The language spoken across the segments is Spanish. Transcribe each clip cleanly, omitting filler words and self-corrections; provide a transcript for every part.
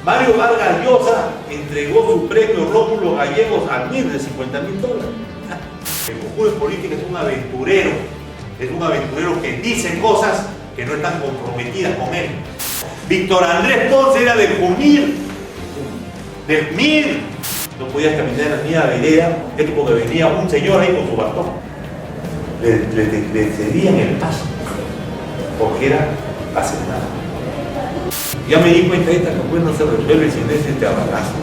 Mario Vargas Llosa entregó su premio Rómulo Gallegos a Mir de $50.000. El Cojudo en política es un aventurero que dice cosas que no están comprometidas con él. Víctor Andrés Ponce era del Junir, del Mir. No podías caminar en la misma vereda, es porque venía un señor ahí con su bastón. Le cedían el paso, porque era aceptado. Ya me di cuenta esta que pues no se resuelve sin ese abrazo.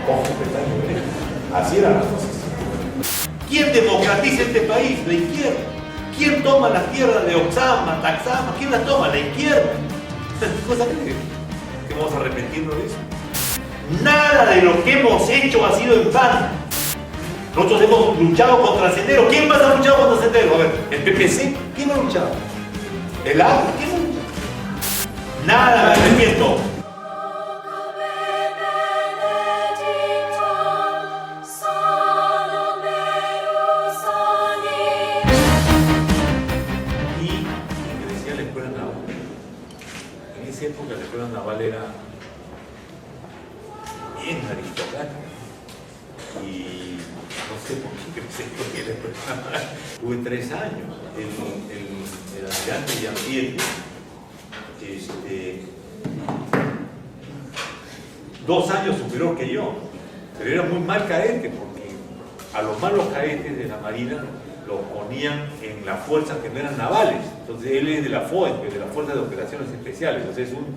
Ojo, pestaña, así eran las cosas. ¿Quién democratiza este país? La izquierda. ¿Quién toma las tierras de Oxama, Taxama? ¿Quién las toma? La izquierda. ¿Cosa que vamos a arrepentirnos de eso? Nada de lo que hemos hecho ha sido en vano. Nosotros hemos luchado contra Sendero. ¿Quién más ha luchado contra Sendero? A ver, el PPC, ¿quién ha luchado? ¿El APRA? ¿Quién ha luchado? Nada me arrepiento. Y ingresé a la escuela naval. En esa época la escuela naval era bien aristocrática. Y no sé por qué ingresé porque la escuela naval. Tuve 3 años. El almirante Jean-Pierre, 2 años superior que yo, pero era muy mal cadete porque a los malos cadetes de la Marina los ponían en las fuerzas que no eran navales. Entonces él es de la FOE, de la Fuerza de Operaciones Especiales, entonces es un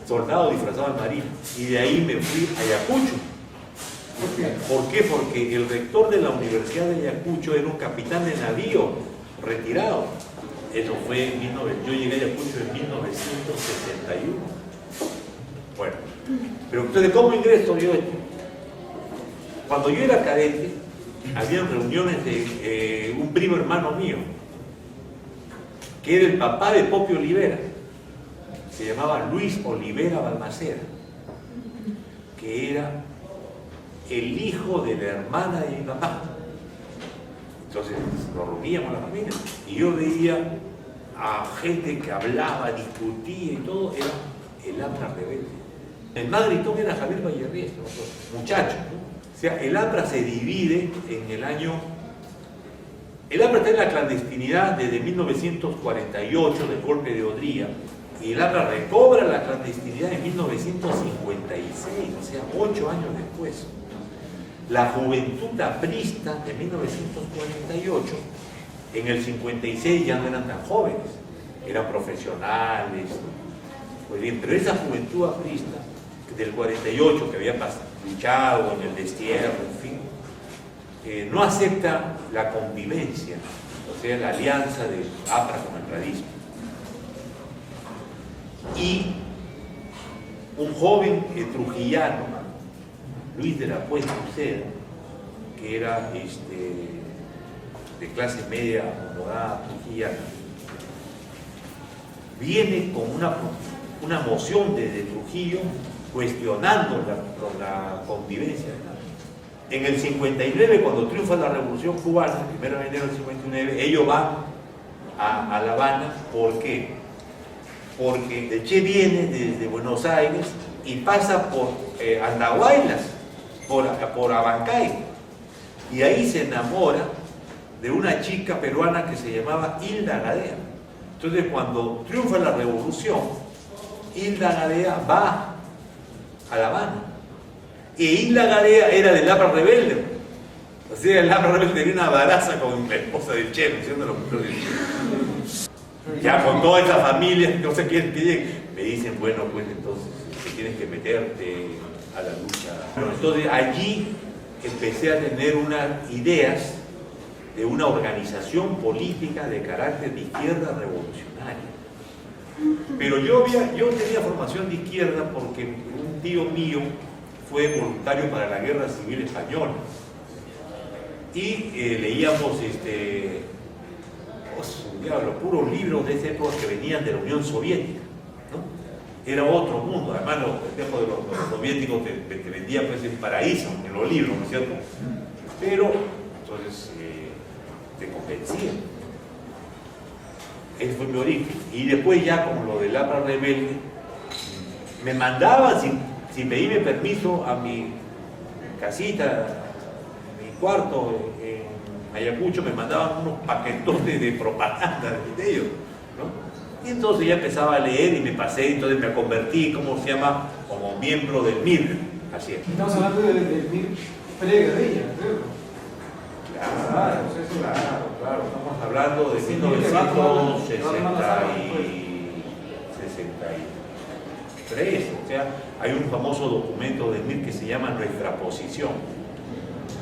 soldado disfrazado de marino. Y de ahí me fui a Ayacucho. ¿Por qué? Porque el rector de la Universidad de Ayacucho era un capitán de navío retirado. Eso fue en 19... Yo llegué a Ayacucho en 1961. Bueno, pero entonces, ¿cómo ingreso yo? Cuando yo era cadete, había reuniones de un primo hermano mío, que era el papá de Popio Olivera. Se llamaba Luis Olivera Balmaceda, que era el hijo de la hermana de mi papá. Entonces nos reuníamos la familia y yo veía a gente que hablaba, discutía y todo, era el APRA rebelde. El más gritón era Javier Vallerriés, muchacho, ¿no? O sea, el APRA se divide en el año... El APRA está en la clandestinidad desde 1948, del golpe de Odría, y el APRA recobra la clandestinidad en 1956, o sea, 8 años después. La juventud aprista de 1948, en el 56 ya no eran tan jóvenes, eran profesionales, pues bien, pero esa juventud aprista del 48 que había luchado en el destierro, en fin, no acepta la convivencia, o sea, la alianza de APRA con el radismo. Y un joven trujillano, Luis de la Puente Uceda, que era de clase media acomodada trujillana, viene con una moción desde Trujillo cuestionando la convivencia. En el 59, cuando triunfa la Revolución Cubana, el 1 de enero del 59, ellos van a La Habana. ¿Por qué? Porque el Che viene desde Buenos Aires y pasa por Andahuaylas, por Abancay, y ahí se enamora de una chica peruana que se llamaba Hilda Gadea. Entonces, cuando triunfa la Revolución, Hilda Gadea va a La Habana. Y Hilda Gadea era del APRA rebelde. O sea, el APRA rebelde tenía una baraza con la esposa del Che, diciéndolo. Ya con toda esa familia, no sé quién que llegue. Me dicen, bueno, pues entonces tienes que meterte a la lucha. Bueno, entonces allí empecé a tener unas ideas de una organización política de carácter de izquierda revolucionaria. Pero yo tenía formación de izquierda porque un tío mío fue voluntario para la Guerra Civil Española y leíamos los puros libros de esa época que venían de la Unión Soviética, ¿no? Era otro mundo. Además, el tiempo de los soviéticos te vendían pues el paraíso en los libros, ¿no es cierto? Pero entonces te convencían. Ese fue mi origen. Y después ya con lo del APRA rebelde, me mandaban sin pedirme permiso a mi casita, a mi cuarto en Ayacucho, me mandaban unos paquetotes de propaganda de ellos, ¿no? Y entonces ya empezaba a leer y me pasé, entonces me convertí, ¿cómo se llama? Como miembro del MIR, así es. Estamos hablando del MIR pre-guerrilla, creo. Claro, estamos hablando de 1963, o sea, hay un famoso documento del MIR que se llama Nuestra Posición,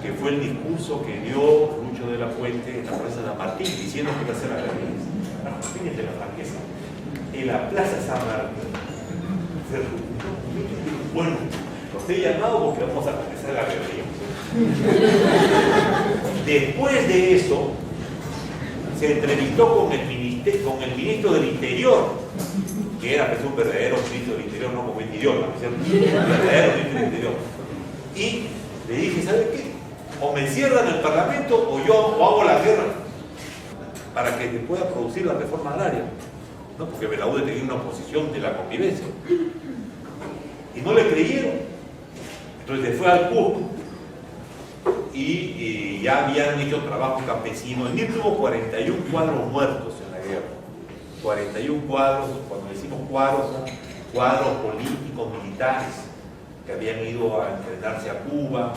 que fue el discurso que dio Lucho de la Fuente en la Plaza San Martín, diciendo que iba a hacer la guerrilla. Fíjense la franqueza. En la Plaza San Martín, bueno, los he llamado porque vamos a comenzar la guerrilla. Después de eso, se entrevistó con el ministro del Interior, que era pues, un verdadero ministro del Interior, no como idiota, un verdadero ministro del Interior. Y le dije, ¿sabe qué? O me encierran en el Parlamento o yo hago la guerra para que se pueda producir la reforma agraria, ¿no? Porque Belaúnde tenía una oposición de la convivencia. Y no le creyeron. Entonces se fue al Cusco. Y ya habían hecho trabajo campesino. El MIR tuvo 41 cuadros muertos en la guerra. 41 cuadros, cuando decimos cuadros políticos, militares, que habían ido a entrenarse a Cuba,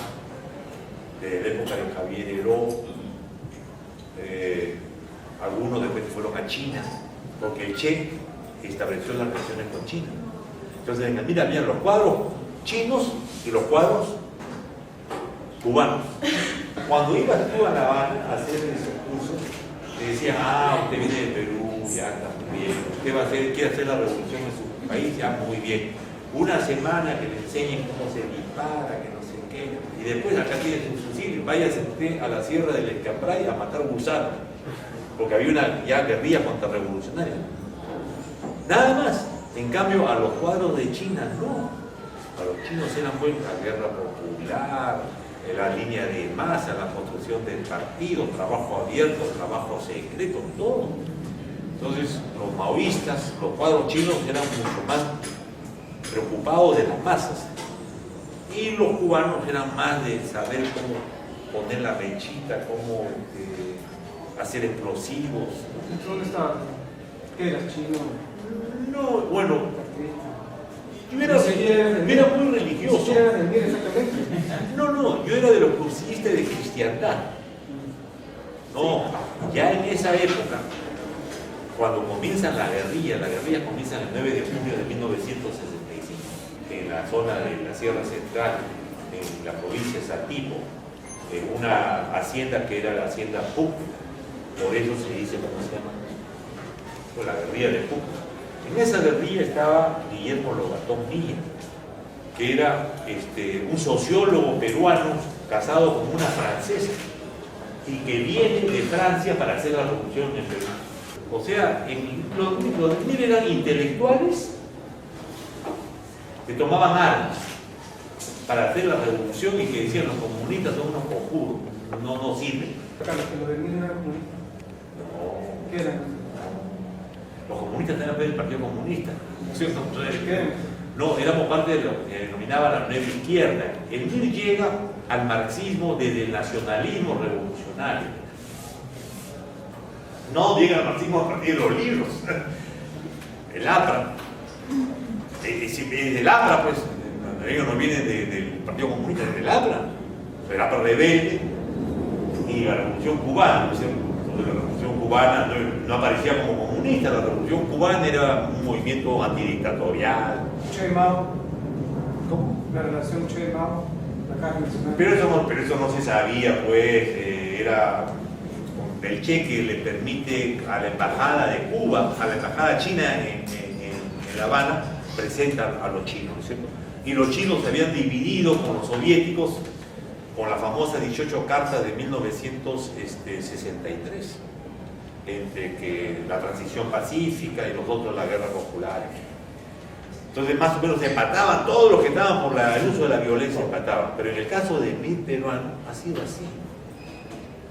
de la época de Javier Heró. Algunos después fueron a China, porque el Che estableció las relaciones con China. Entonces en el MIR habían los cuadros chinos y los cuadros cubanos. Cuando ibas tú a La Habana a hacer esos cursos, te decían, usted viene de Perú, ya está muy bien, usted quiere hacer la revolución en su país, ya muy bien. Una semana que le enseñen cómo se dispara, que no sé qué, y después acá tiene su fusil, váyase usted a la sierra del Escambray a matar gusanos, porque había una ya guerrilla contrarrevolucionaria. Nada más. En cambio, a los cuadros de China, no. A los chinos eran pues la guerra popular, la línea de masa, la construcción del partido, trabajo abierto, trabajo secreto, todo. Entonces, los maoístas, los cuadros chinos eran mucho más preocupados de las masas. Y los cubanos eran más de saber cómo poner la mechita, cómo hacer explosivos. ¿Dónde estaba? ¿Qué eras, chino? No, bueno, yo era muy religioso. No, yo era de los cursistas de cristiandad. No, ya en esa época, cuando comienza la guerrilla comienza el 9 de junio de 1965, en la zona de la Sierra Central, en la provincia de Satipo, en una hacienda que era la hacienda Puc, por eso se dice, ¿cómo se llama? Pues la guerrilla de Puc. En esa guerrilla estaba Guillermo Lobatón Milla, que era un sociólogo peruano casado con una francesa y que viene de Francia para hacer la revolución en Perú. O sea, los MIR eran intelectuales que tomaban armas para hacer la revolución y que decían los comunistas son unos conjuros, no sirven. ¿Los del MIR eran comunistas? No. ¿Qué eran? Los comunistas eran del Partido Comunista. No, éramos parte de lo que denominaba la nueva izquierda. El MIR llega al marxismo desde el nacionalismo revolucionario. No llega al marxismo a partir de los libros. El APRA. El APRA, pues, ellos no vienen del Partido Comunista, es del APRA. El APRA rebelde y la Revolución Cubana. La Revolución Cubana no aparecía como comunista, la Revolución Cubana era un movimiento antidictatorial. Che Mao. ¿Cómo? La relación Che Mao, la carga nacional. Pero eso no se sabía, pues, era el Che que le permite a la embajada de Cuba, a la embajada china en La Habana, presentan a los chinos, ¿cierto? Y los chinos se habían dividido con los soviéticos con la famosa 18 cartas de 1963, entre que la transición pacífica y los otros la guerra popular. Entonces más o menos se empataban, todos los que estaban por el uso de la violencia empataban, pero en el caso de MIR peruano ha sido así.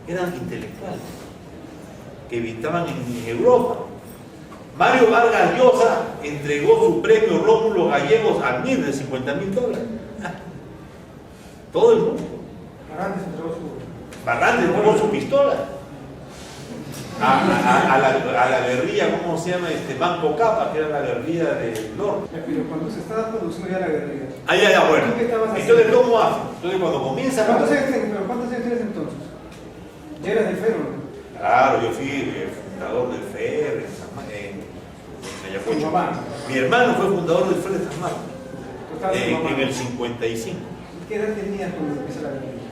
Eran intelectuales que habitaban en Europa Mario Vargas Llosa entregó su premio Rómulo Gallegos a Mir de $50.000. Todo el mundo. Barrantes entregó su pistola. A la guerrilla, ¿cómo se llama? Banco Capa, que era la guerrilla del norte. Pero cuando se estaba produciendo ya la guerrilla. Ya, bueno. ¿Qué estabas Entonces, haciendo? ¿cómo hace? Entonces, cuando comienza ¿Cuántos años tienes entonces? ¿Ya eras del Ferro? Claro, yo fui el fundador del FER en Ayacucho. ¿Tu mamá? Mi hermano fue fundador del FER de San Marcos ¿Tú estabas con tu mamá? en el 55. ¿Qué edad tenías cuando empieza la guerrilla?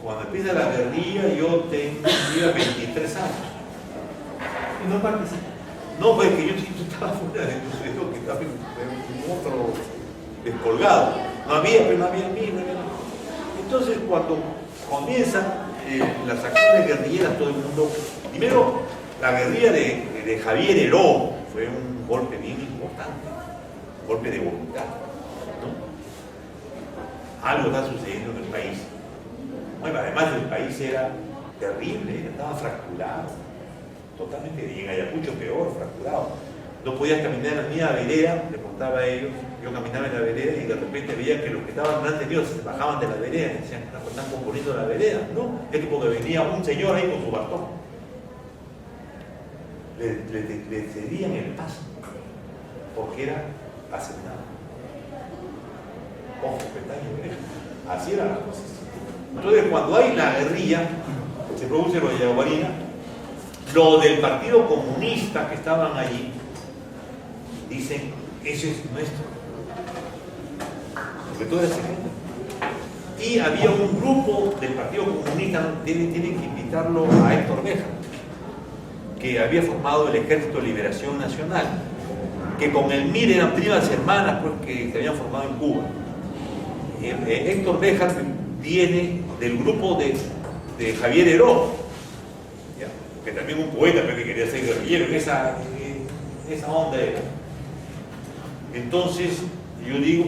Cuando empieza la guerrilla yo tenía 23 años. ¿Y no participas? No, pues que yo estaba fuera de que estaba en otro descolgado. No había mí. Entonces cuando comienzan las acciones guerrilleras, todo el mundo. Primero, la guerrilla de Javier Heró fue un golpe bien importante, un golpe de voluntad, ¿no? Algo está sucediendo en el país. Bueno, además el país era terrible, estaba fracturado, totalmente, y en Ayacucho peor, fracturado. No podías caminar ni a la vereda, le contaba a ellos, yo caminaba en la vereda y de repente veía que los que estaban más tenidos se bajaban de la vereda y decían, están componiendo la vereda, ¿no? Es porque venía un señor ahí con su bastón. Le cedían el paso, porque era aceptado. Ojo, pestaño, así eran las cosas. Entonces, cuando hay la guerrilla, se produce lo de Yaguarina, lo del Partido Comunista que estaban allí, dicen, eso es nuestro. Porque todo era secreto. Y había un grupo del Partido Comunista, tienen que invitarlo a Héctor Béjar, que había formado el Ejército de Liberación Nacional, que con el MIR eran primas hermanas pues, que se habían formado en Cuba. Héctor Béjar viene del grupo de Javier Heró, ¿ya? Que también un poeta pero que quería ser guerrillero, en esa onda era. Entonces yo digo,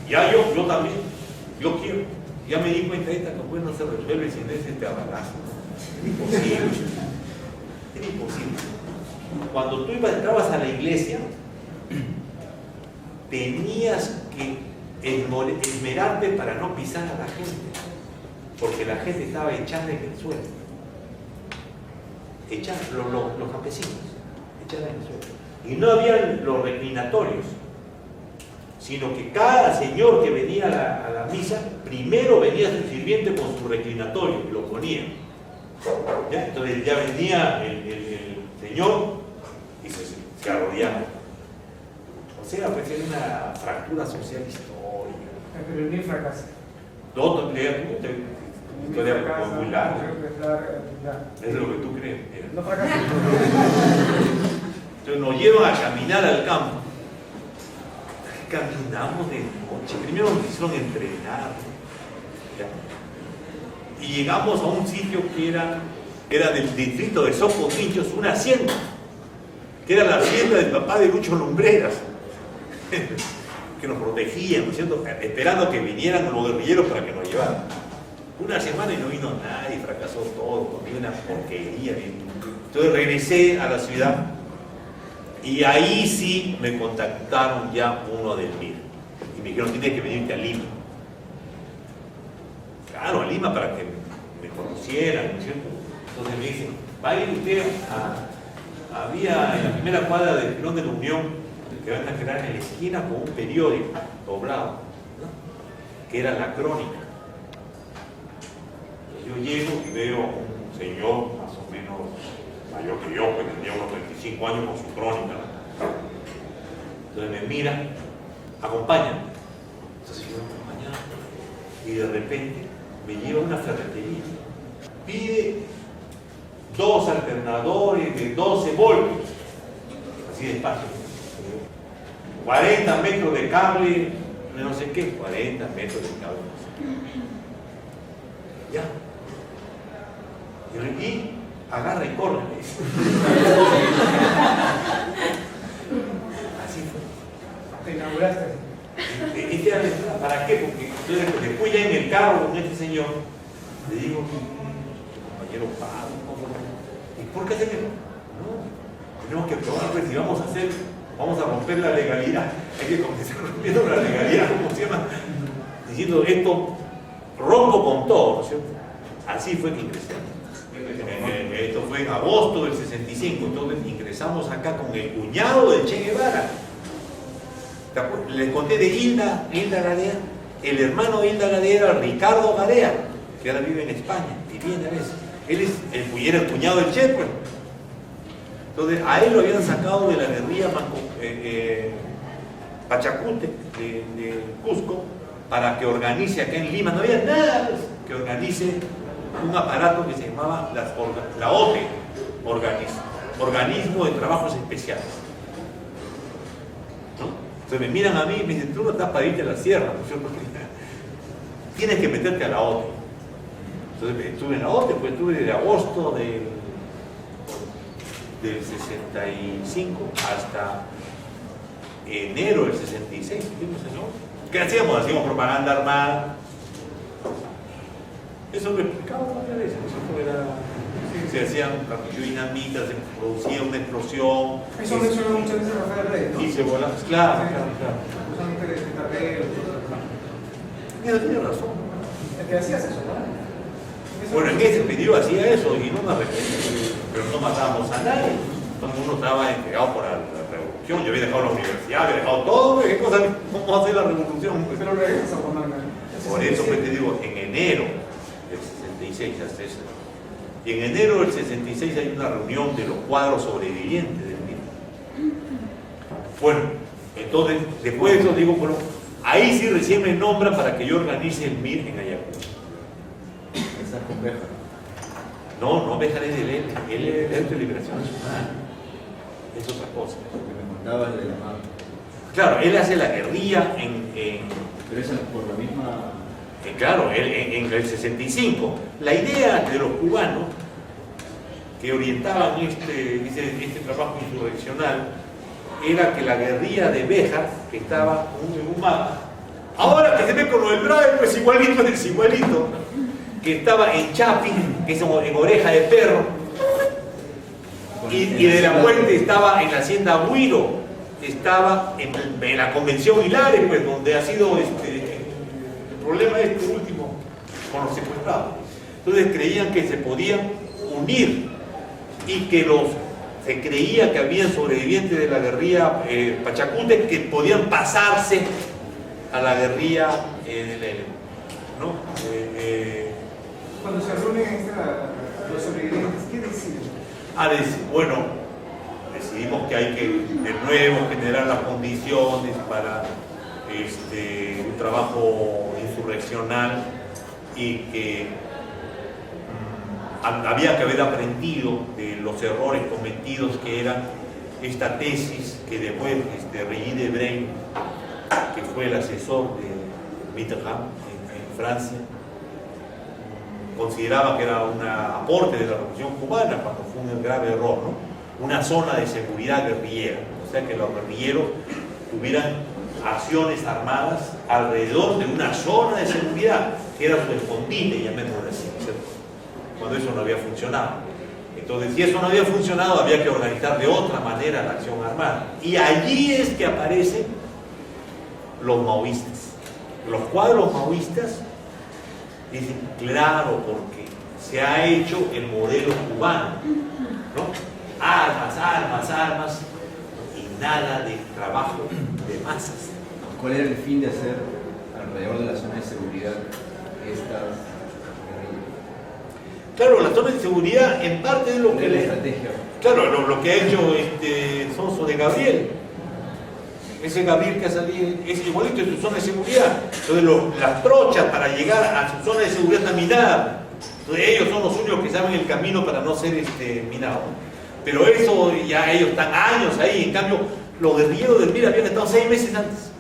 ya yo también, yo quiero, ya me di cuenta esta que pues no se resuelve sin ese abalazo. Es imposible, era imposible. Cuando tú entrabas a la iglesia, tenías que esmerarte para no pisar a la gente, porque la gente estaba echada en el suelo, echada, los campesinos, echada en el suelo, y no había los reclinatorios, sino que cada señor que venía a la misa, primero venía su sirviente con su reclinatorio y lo ponía. ¿Ya? Entonces ya venía el señor y se arrodillaba. O sea, pues era una fractura social histórica. Pero el MIR fracasa. No, historia muy larga. Es lo que tú crees. No fracasa. Entonces nos llevan a caminar al campo. Caminamos de noche. Primero nos hicieron entrenar. ¿Ya? Y llegamos a un sitio que era del distrito de Socotinchos, una hacienda, que era la hacienda del papá de Lucho Lumbreras, que nos protegían, ¿no es cierto? Esperando que vinieran los guerrilleros para que nos llevaran. Una semana y no vino nadie, fracasó todo, comí una porquería. Entonces regresé a la ciudad y ahí sí me contactaron ya uno del MIR y me dijeron, tienes que venirte a Lima. Claro, a Lima para que me conocieran, ¿no es cierto? Entonces me dicen, vaya usted había en la primera cuadra del Pilón de la Unión, que van a crear en la esquina con un periódico doblado, ¿no? Que era La Crónica. Entonces yo llego y veo a un señor más o menos mayor que yo, que tenía unos 35 años con su crónica. Entonces me mira, acompáñame. Entonces yo me acompañaba y de repente me lleva a una ferretería. Pide 2 alternadores de 12 voltios, así despacio. 40 metros de cable, no sé qué, 40 metros de cable. Ya. Y agarra y corre. Así fue. Te inauguraste. ¿Para qué? Porque entonces, después ya en el carro con este señor, le digo, compañero Pablo, ¿y por qué se quedó? No, tenemos que probar, pues, si vamos a romper la legalidad, hay que comenzar rompiendo la legalidad, ¿cómo se llama? Diciendo esto, rompo con todo, ¿no es cierto? Así fue que ingresamos. Esto fue en agosto del 65, entonces ingresamos acá con el cuñado de Che Guevara. Les conté de Hilda Gadea, el hermano de Hilda Gadea era Ricardo Gadea, que ahora vive en España, y viene a veces. Él era el cuñado del Che, pues. Entonces a él lo habían sacado de la guerrilla Pachacute de Cusco para que organice acá en Lima, no había nada que organice un aparato que se llamaba la OTE, Organismo de Trabajos Especiales. ¿No? Entonces me miran a mí y me dicen, tú no estás para irte a la sierra, ¿no es cierto? Tienes que meterte a la OTE. Entonces estuve en la OTE, pues estuve desde agosto del 65 hasta enero del 66, ¿qué hacíamos? Hacíamos propaganda armada. Eso lo explicaba varias veces. Se hacían dinamitas, se producía una explosión. Eso mencionó muchas veces Rafael Reyes, ¿no? Y se volaba. Claro. Tiene razón. El que hacías eso, ¿no? Bueno, en ese periodo hacía eso y no me arrepiento, pero no matábamos a nadie. Todo el mundo estaba entregado por la revolución. Yo había dejado la universidad, había dejado todo. ¿Qué cosa? ¿Cómo hacer la revolución? Pero regresas a Juan Manuel. Por eso pues te digo, en enero del 66 hasta eso. Y en enero del 66 hay una reunión de los cuadros sobrevivientes del MIR. Bueno, entonces, después de eso digo, bueno, ahí sí recién me nombran para que yo organice el MIR en Ayacucho. Esa es con Béjar. No, Béjar es de él es de Liberación Nacional. Es otra cosa. Lo que me contabas de la mano. Claro, él hace la guerrilla Pero esa es por la misma. Claro, en el 65. La idea de los cubanos que orientaban este trabajo insurreccional era que la guerrilla de Béjar, que estaba en un mapa, ahora que se ve con lo del Braille, pues igualito, que estaba en Chapin, que es en Oreja de Perro, y de la Puente estaba en la hacienda Huiro, estaba en la convención Hilares, pues donde ha sido el problema último con los secuestrados. Entonces creían que se podían unir y que se creía que habían sobrevivientes de la guerrilla Pachacute que podían pasarse a la guerrilla ¿no? Cuando se reúnen los sobrevivientes, ¿qué deciden? Bueno, decidimos que hay que de nuevo generar las condiciones para un trabajo insurreccional y que había que haber aprendido de los errores cometidos, que era esta tesis que después Regis Debray, que fue el asesor de Mitterrand en Francia, consideraba que era un aporte de la revolución cubana, cuando fue un grave error, ¿no? Una zona de seguridad guerrillera, o sea que los guerrilleros tuvieran acciones armadas alrededor de una zona de seguridad, que era su escondite, llamémoslo así, ¿cierto? Cuando eso no había funcionado. Entonces, si eso no había funcionado, había que organizar de otra manera la acción armada. Y allí es que aparecen los maoístas. Los cuadros maoístas dicen, claro, porque se ha hecho el modelo cubano, ¿no? Armas, y nada de trabajo de masas. ¿Cuál era el fin de hacer alrededor de la zona de seguridad estas guerrillas? Claro, la zona de seguridad en parte de lo que la estrategia. Claro, lo que ha hecho Sonso de Gabriel. Ese Gabriel que ha salido es igualito en su zona de seguridad. Entonces las trochas para llegar a su zona de seguridad están minadas. Entonces ellos son los únicos que saben el camino para no ser minados. Pero eso ya ellos están años ahí. En cambio, los guerrilleros del MIR habían estado 6 meses antes.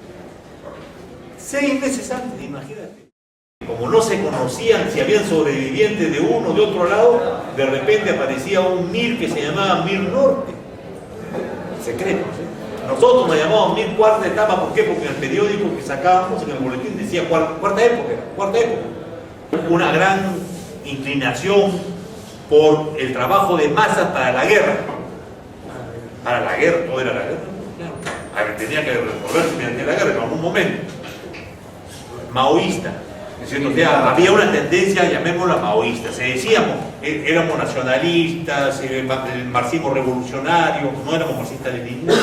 6 meses antes, imagínate. Como no se conocían si habían sobrevivientes de uno o de otro lado, de repente aparecía un MIR que se llamaba MIR Norte. Secreto, ¿sí? Nosotros nos llamamos MIR Cuarta Etapa, ¿por qué? Porque en el periódico que sacábamos, en el boletín, decía cuarta época. Una gran inclinación por el trabajo de masas para la guerra. Para la guerra, todo era la guerra. Claro. A ver, tenía que resolverse mediante la guerra en algún momento. Maoísta. ¿Es cierto? O sea, había una tendencia, llamémosla maoísta. Se decíamos, éramos nacionalistas, el marxismo revolucionario, no éramos marxistas-leninistas.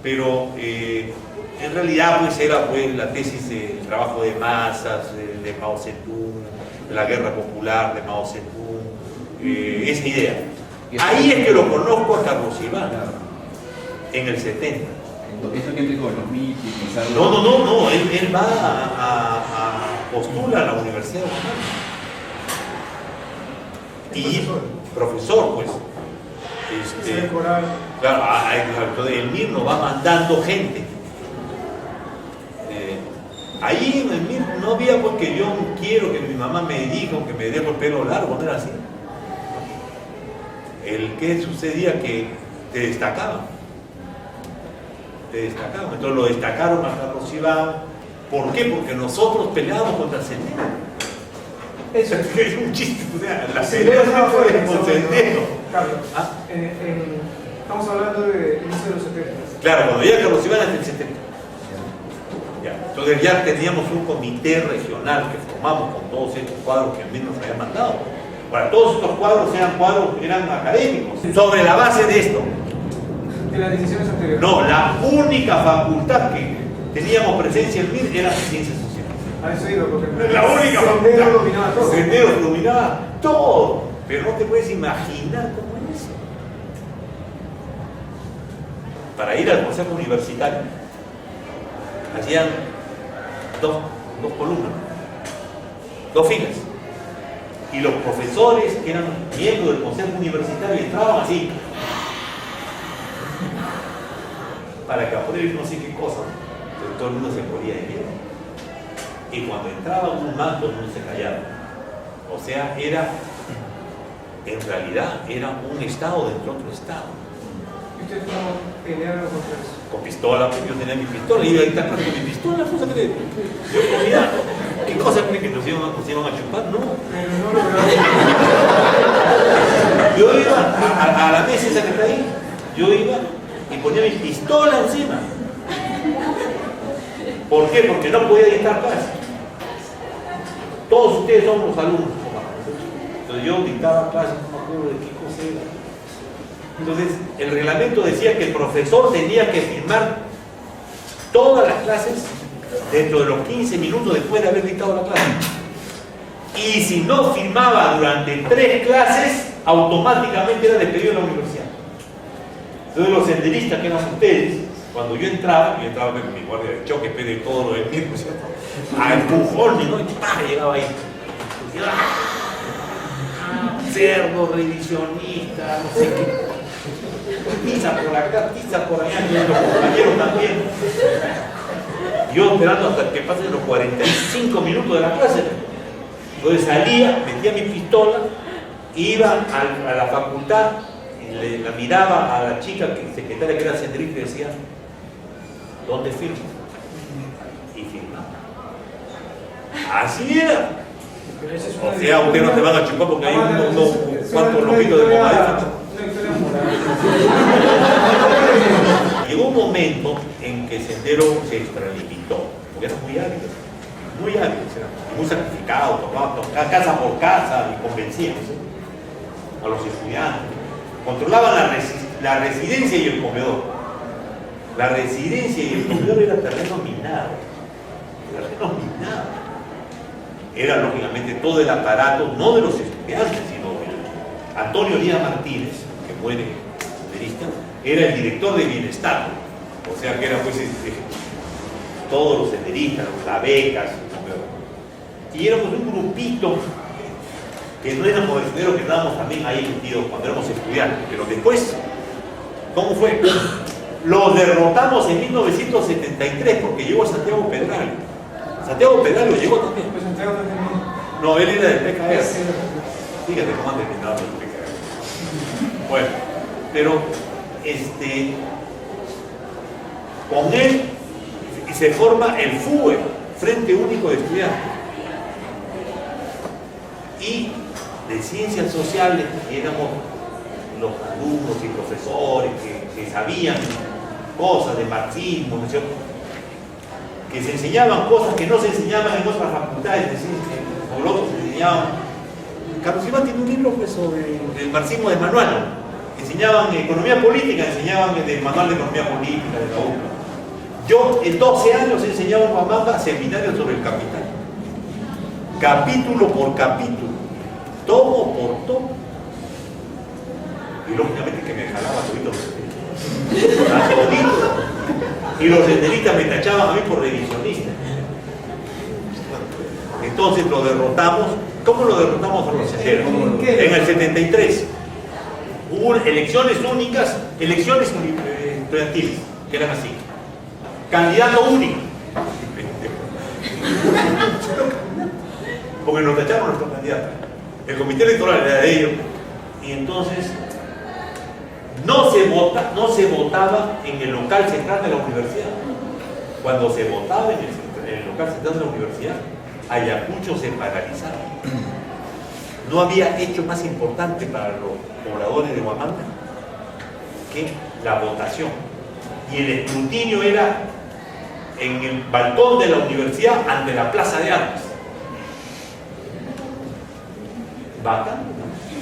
Pero en realidad pues era pues, la tesis del trabajo de masas, de Mao Zedong, de la guerra popular de Mao Zedong, esa idea. Ahí es que lo conozco a Carlos Iván, en el 70. Eso que entre con los mítines. No, él va a postular a la Universidad de Guatemala. Y profesor, pues. Claro, el MIR nos va mandando gente. Ahí en el MIR no había porque yo quiero que mi mamá me diga que me deje el pelo largo, no era así. El que sucedía que te destacaban. Entonces lo destacaron a Carlos Iván. ¿Por qué? Porque nosotros peleábamos contra el Sendero. Eso es un chiste, o sea, la Sendero fue con Sendero. Carlos, estamos hablando de inicio de los 70. Claro, cuando llega Carlos Iván hasta el 70. Ya. Entonces ya teníamos un comité regional que formamos con todos estos cuadros que a mí nos habían mandado. Ahora, todos estos cuadros eran académicos. Sobre la base de esto. En las decisiones anteriores. No, la única facultad que teníamos presencia en MIR era Ciencias Sociales. A eso iba, porque la única Sendero dominaba todo. Sendero dominaba todo. Pero no te puedes imaginar cómo es eso. Para ir al consejo universitario, hacían dos columnas, 2 filas. Y los profesores que eran miembros del consejo universitario entraban así. Para que aprueben no sé qué cosa, pero todo el mundo se moría de miedo. Y cuando entraba un más, todo el mundo se callaba. O sea, en realidad era un estado dentro de otro estado. ¿Y ustedes cómo pelearon contra eso? Con pistola, porque yo tenía mi pistola, y ahí está con mi pistola, cosa que yo comía. ¿Qué cosa creen que nos iban a chupar? No. Pero no lograron. Yo iba a la mesa esa que está ahí, yo iba y ponía mi pistola encima. ¿Por qué? Porque no podía dictar clase. Todos ustedes son los alumnos. Entonces yo dictaba clases, no me acuerdo de qué cosa era. Entonces el reglamento decía que el profesor tenía que firmar todas las clases dentro de los 15 minutos después de haber dictado la clase. Y si no firmaba durante 3 clases, automáticamente era despedido de la universidad. Entonces los senderistas que eran ustedes, cuando yo entraba con mi guardia de choque, de todo lo del mismo, ¿cierto? A empujones, ¿no? Y llegaba ahí. Y yo, cerdo, revisionista, no sé qué. Tiza por acá, tiza por allá, y los compañeros también. Yo esperando hasta que pasen los 45 minutos de la clase. Entonces salía, metía mi pistola, iba a la facultad, la miraba a la chica, secretaria que era senderista, y decía, ¿dónde firmo? Y firmaba. Así era. O sea, ustedes no te van a chupar porque hay unos cuantos loquitos de comadre. Llegó un momento en que Sendero se extralimitó, porque era muy hábil, muy sacrificado, tocaba casa por casa y convencía, ¿sí?, a los estudiantes. Controlaban la residencia y el comedor. La residencia y el comedor era terreno minado. Era lógicamente todo el aparato, no de los estudiantes, sino de Antonio Díaz Martínez, que muere senderista, era el director de bienestar. O sea que era pues todos los senderistas, las becas, y éramos un grupito que no éramos el sendero, que estábamos también ahí metidos cuando éramos estudiantes, pero después, ¿cómo fue? Los derrotamos en 1973 porque llegó Santiago Pedralio. Santiago Pedralio llegó también. Pues Santiago también. No, él era del PKR. Fíjate cómo han terminado el PKR. Bueno, pero con él se forma el FUE, Frente Único de Estudiantes. Y de Ciencias Sociales éramos los alumnos y profesores que sabían cosas de marxismo, ¿no es cierto? Que se enseñaban cosas que no se enseñaban en otras facultades, es decir, como otros se enseñaban. Carlos Iván tiene un libro pues, sobre el marxismo de manual. Enseñaban economía política, enseñaban el manual de economía política de la UCA. Yo en 12 años enseñaba en Huamanga seminarios sobre el capital. Capítulo por capítulo, tomo por tomo. Y lógicamente que me jalaba toditos y los senderistas me tachaban a mí por revisionista. Entonces lo derrotamos. ¿Cómo lo derrotamos a los senderos? En el 73 hubo elecciones únicas, elecciones estudiantiles, que eran así: candidato único, porque nos tacharon nuestro candidato. El comité electoral era de ellos, y entonces no se votaba en el local central de la universidad. Cuando se votaba en el local central de la universidad, Ayacucho se paralizaba. No había hecho más importante para los pobladores de Huamanga que la votación. Y el escrutinio era en el balcón de la universidad ante la plaza de armas. Bacán.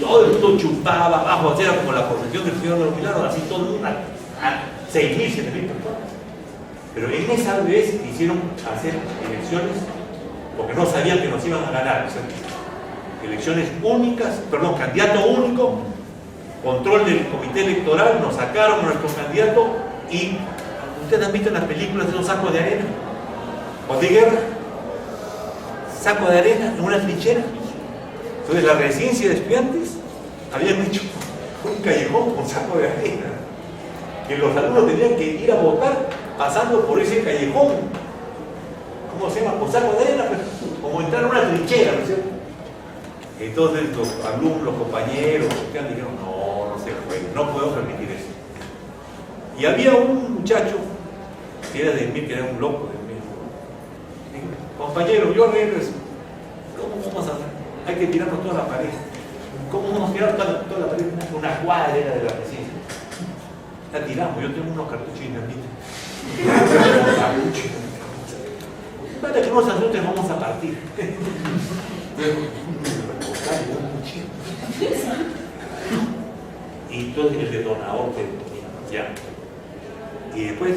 Todo el mundo chupaba abajo, era como la procesión del Señor de los Milagros, así todo el mundo, a 6.000, 7.000 personas. Pero en esa vez hicieron hacer elecciones porque no sabían que nos iban a ganar. O sea, elecciones únicas, perdón, candidato único, control del comité electoral, nos sacaron a nuestro candidato y ustedes han visto en las películas de un saco de arena, o de guerra, saco de arena en una trinchera. Entonces la residencia de estudiantes habían hecho un callejón con saco de arena, que los alumnos tenían que ir a votar pasando por ese callejón. ¿Cómo se llama? Con saco de arena, pues, como entrar a una trinchera, ¿no es cierto? Entonces los alumnos, los compañeros, los estudiantes dijeron, no se puede, no podemos permitir eso. Y había un muchacho que era de mí, que era un loco de mí. Dijo, compañero, yo regreso. ¿Cómo vamos a hacer? Hay que tirarnos toda la pared. ¿Cómo vamos a tirar toda la pared? Una cuadra era de la residencia. La tiramos, yo tengo unos cartuchos dinamita. Para que no se asusten, vamos a partir. Y entonces el detonador ya. Y después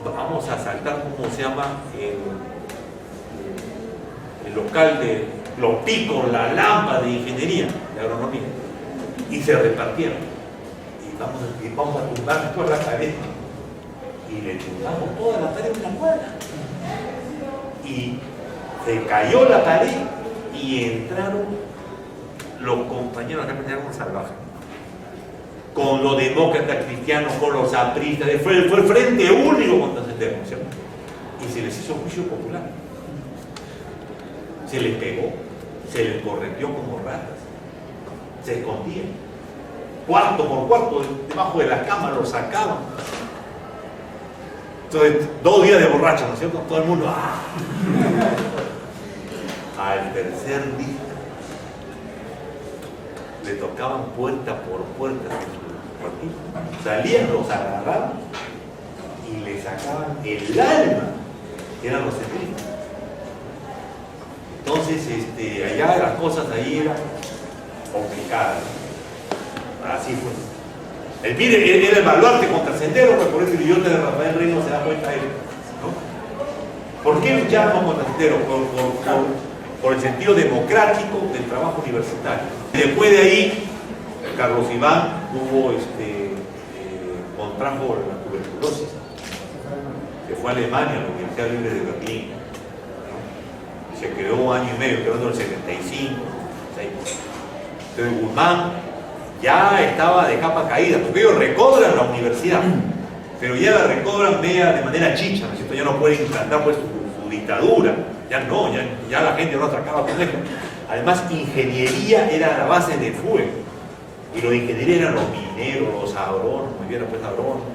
vamos a saltar, ¿cómo se llama? El local de los picos, la lámpara de ingeniería, de agronomía. Y se repartieron. Y vamos a tumbar toda la pared. Y le tumbamos toda la pared en la cuadra. Y se cayó la pared y entraron los compañeros, acá teníamos salvajes, con los demócratas cristianos, con los apristas, fue el frente único contra Sendero, ¿cierto? Y se les hizo juicio popular. Se les pegó, se les correteó como ratas, se escondían, cuarto por cuarto, debajo de la cama los sacaban. Entonces, 2 días de borracho, ¿no es cierto? Todo el mundo, ¡ah! Al tercer día le tocaban puerta por puerta de su cuartito. Salían, los agarraban y le sacaban el alma, que eran los senderistas. Entonces, allá las cosas ahí eran complicadas. Así fue. El Mire era el baluarte contra el Sendero, pues por eso el idiota de Rafael Reyno se da cuenta de él, ¿no? ¿Por qué luchamos contra el Sendero? Por el sentido democrático del trabajo universitario. Después de ahí, Carlos Iván contrajo la tuberculosis. Se fue a Alemania, a la Universidad Libre de Berlín, ¿no? Se quedó 1 año y medio, quedó en el 75, 76. Entonces Guzmán ya estaba de capa caída, porque ellos recobran la universidad, pero ya la recobran de manera chicha, ¿no es cierto? Ya no pueden implantar pues su dictadura, ya la gente no atracaba con eso. Además, ingeniería era la base de fuego, y los ingenieros eran los mineros, los agrónomos, y era pues agrónomos,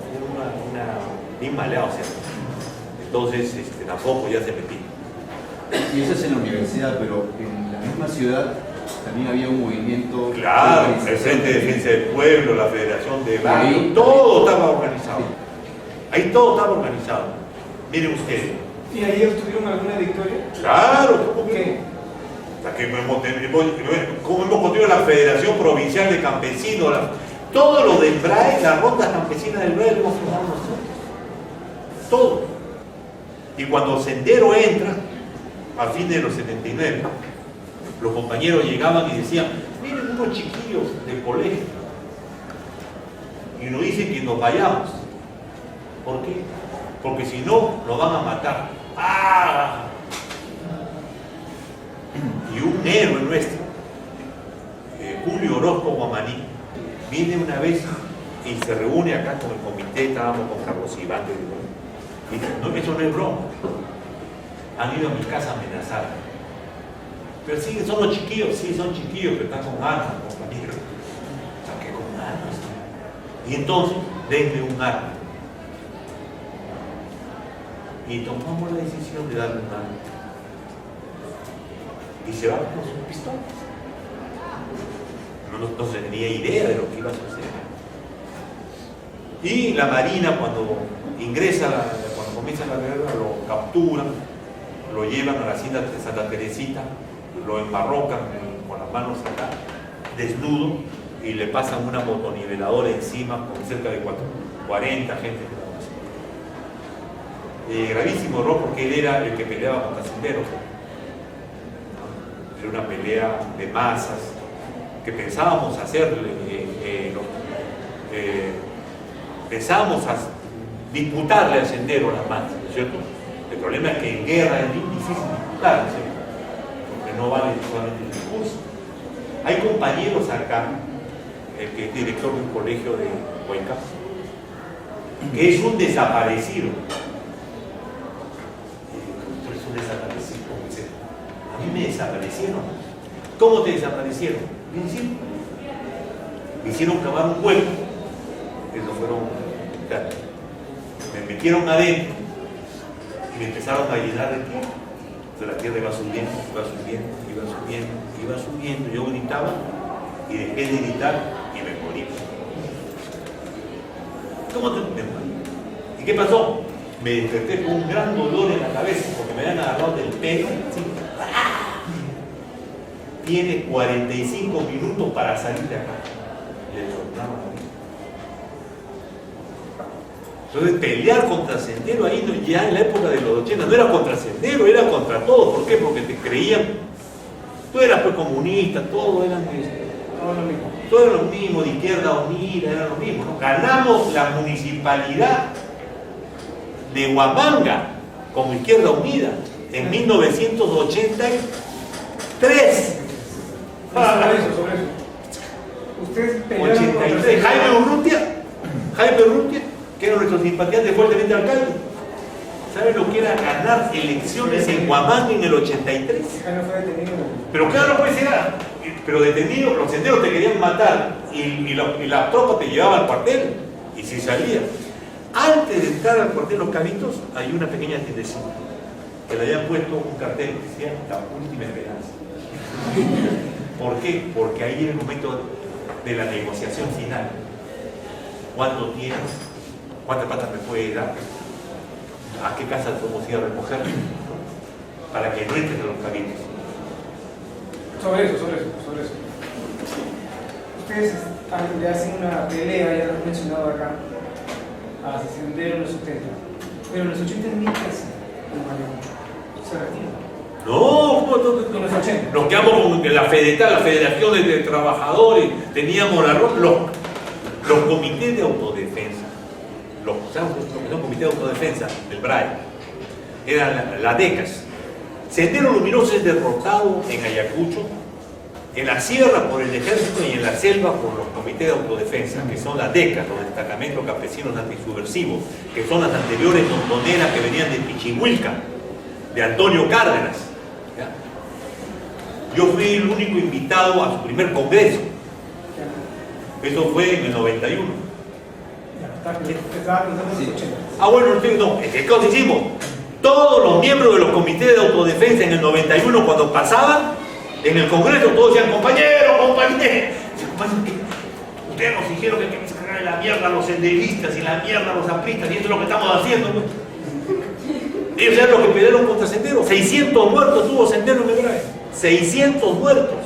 bien maleados, ¿cierto? Entonces, tampoco ya se metía. Y eso es en la universidad, pero en la misma ciudad también había un movimiento. Claro, el Frente de Defensa del Pueblo, la Federación de Barrios, todo estaba organizado. Ahí todo estaba organizado. Miren ustedes. ¿Y ahí obtuvieron alguna victoria? Claro, ¿cómo ¿Qué? que? Hasta que como hemos construido la Federación Provincial de Campesinos, todo lo del BRAE, las rondas campesinas del BRAE, lo hemos formado nosotros. Todo. Y cuando Sendero entra, a fin de los 79, los compañeros llegaban y decían, miren unos chiquillos del colegio, y nos dicen que nos vayamos. ¿Por qué? Porque si no, nos van a matar. ¡Ah! Y un héroe nuestro, Julio Orozco Guamaní, viene una vez y se reúne acá con el comité, estábamos con Carlos Iván, y dice, no, eso no es broma. Han ido a mi casa a amenazar. Pero sí, son los chiquillos, sí, son chiquillos que están con armas, compañeros. O sea, que con armas. Y entonces, denme un arma. Y tomamos la decisión de darle un arma. Y se va con sus pistolas. No se tenía idea de lo que iba a suceder. Y la Marina, cuando ingresa, cuando comienza la guerra, lo capturan, lo llevan a la hacienda de Santa Teresita, lo embarrocan con las manos acá, desnudo, y le pasan una motoniveladora encima con cerca de 40 gente. Gravísimo error, porque él era el que peleaba contra Sendero. Era una pelea de masas que pensábamos hacerle, pensábamos disputarle a Sendero las masas, ¿no es cierto? El problema es que en guerra es bien difícil disputarle, ¿cierto? Porque no vale solamente el discurso. Hay compañeros acá, el que es director de un colegio de Cuenca, que es un desaparecido. A mí me desaparecieron. ¿Cómo te desaparecieron? Bien simple. Me hicieron cavar un hueco. Eso fueron. Me metieron adentro y me empezaron a llenar de tierra. Entonces la tierra iba subiendo, iba subiendo, iba subiendo, iba subiendo. Yo gritaba y dejé de gritar y me morí. ¿Cómo te morí? ¿Y qué pasó? Me desperté con un gran dolor en la cabeza porque me habían agarrado del pelo. ¿Sí? Tiene 45 minutos para salir de acá. Le soltaron a mí. Entonces pelear contra Sendero ahí ya en la época de los 80 no era contra Sendero, era contra todos. ¿Por qué? Porque te creían, tú eras pues comunista, todos eran todo era lo mismo, de Izquierda Unida, era lo mismo, ¿no? Ganamos la municipalidad de Huamanga como Izquierda Unida en 1983. Sobre eso. Ustedes pelearon 83. Jaime Urrutia, que era nuestro simpatizante fuertemente alcalde. ¿Saben lo que era ganar elecciones en Huamanga en el 83? Jaime fue detenido. Pero claro, pues era. Pero detenido, los senderos te querían matar y la tropa te llevaba al cuartel. Y si salía. Antes de entrar al cuartel Los Cabitos, hay una pequeña tiendecita que le habían puesto un cartel que decía La Última Esperanza. ¿Por qué? Porque ahí era el momento de la negociación final. ¿Cuánto tienes? ¿Cuántas patas me puede dar? ¿A qué casa podemos ir a recoger? Para que no entres a Los Cabitos. Sobre eso. Ustedes le hacen una pelea, ya lo han mencionado acá, a Sendero en los 70. Pero en los 80 es 1000 pesos. Se retira. No, en los 80. Nos quedamos con la FEDETA, la Federación de Trabajadores, teníamos los comités de autodefensa. ¿Sabes lo que son comités de autodefensa del BRAE? Eran las DECAS. Sendero Luminoso es derrotado en Ayacucho, en la sierra por el ejército y en la selva por los comités de autodefensa, que son las DECAS, los destacamentos campesinos antisubversivos, que son las anteriores montoneras que venían de Pichihuilca, de Antonio Cárdenas. ¿Ya? Yo fui el único invitado a su primer congreso. Eso fue en el 91. Bueno, no, ¿qué cosa hicimos? Todos los miembros de los comités de autodefensa en el 91, cuando pasaban, En el Congreso todos decían, compañero, ustedes nos dijeron que hay que sacar la mierda a los senderistas y la mierda a los apristas, y eso es lo que estamos haciendo, pues. Ellos eran los que pelearon contra Sendero. 600 muertos tuvo Sendero en el Braille. 600 muertos.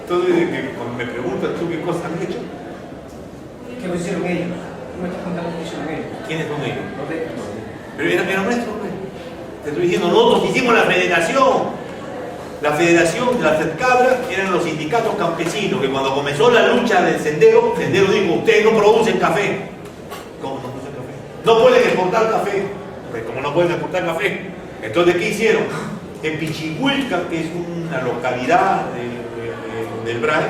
Entonces, cuando me preguntan tú qué cosas han hecho, ¿qué lo hicieron ellos? ¿Cómo me estás contando qué hicieron ellos? ¿quiénes son ellos? Los de Pero eran nuestros, pues. Te estoy diciendo, nosotros hicimos la federación. La federación de las cabras eran los sindicatos campesinos, que cuando comenzó la lucha del Sendero, Sendero dijo, ustedes no producen café. ¿Cómo no producen café? No pueden exportar café. Pues como no pueden exportar café, entonces ¿qué hicieron? En Pichihuilca, que es una localidad del Braille,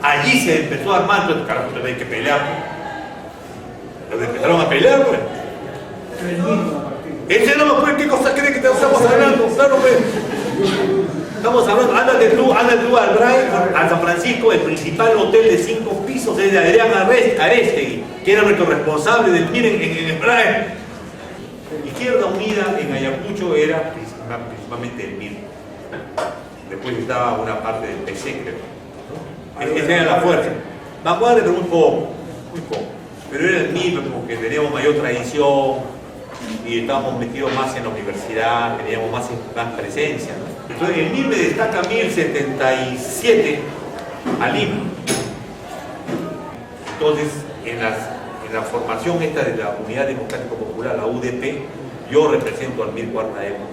allí se empezó a armar, entonces carajo, hay que pelear. Entonces empezaron a pelear, pues. el mismo partido. Ese no, pues, ¿qué cosa cree que te estamos hablando? Claro, pues. Estamos hablando, ándate tú al Braille, a San Francisco, el principal hotel de 5 pisos es de Adrián Arestegui, que era nuestro responsable del MIR en el Braille. Izquierda Unida en Ayacucho era principalmente el MIR. Después estaba una parte del PC, creo. Esa era la fuerza. Vanguardia, pero muy poco. Pero era el MIR porque teníamos mayor tradición y estábamos metidos más en la universidad, teníamos más presencia, ¿no? Entonces el MIR me destaca a mí el 77 a Lima. Entonces en la formación esta de la Unidad Democrática Popular, la UDP, yo represento al MIR Cuarta Época.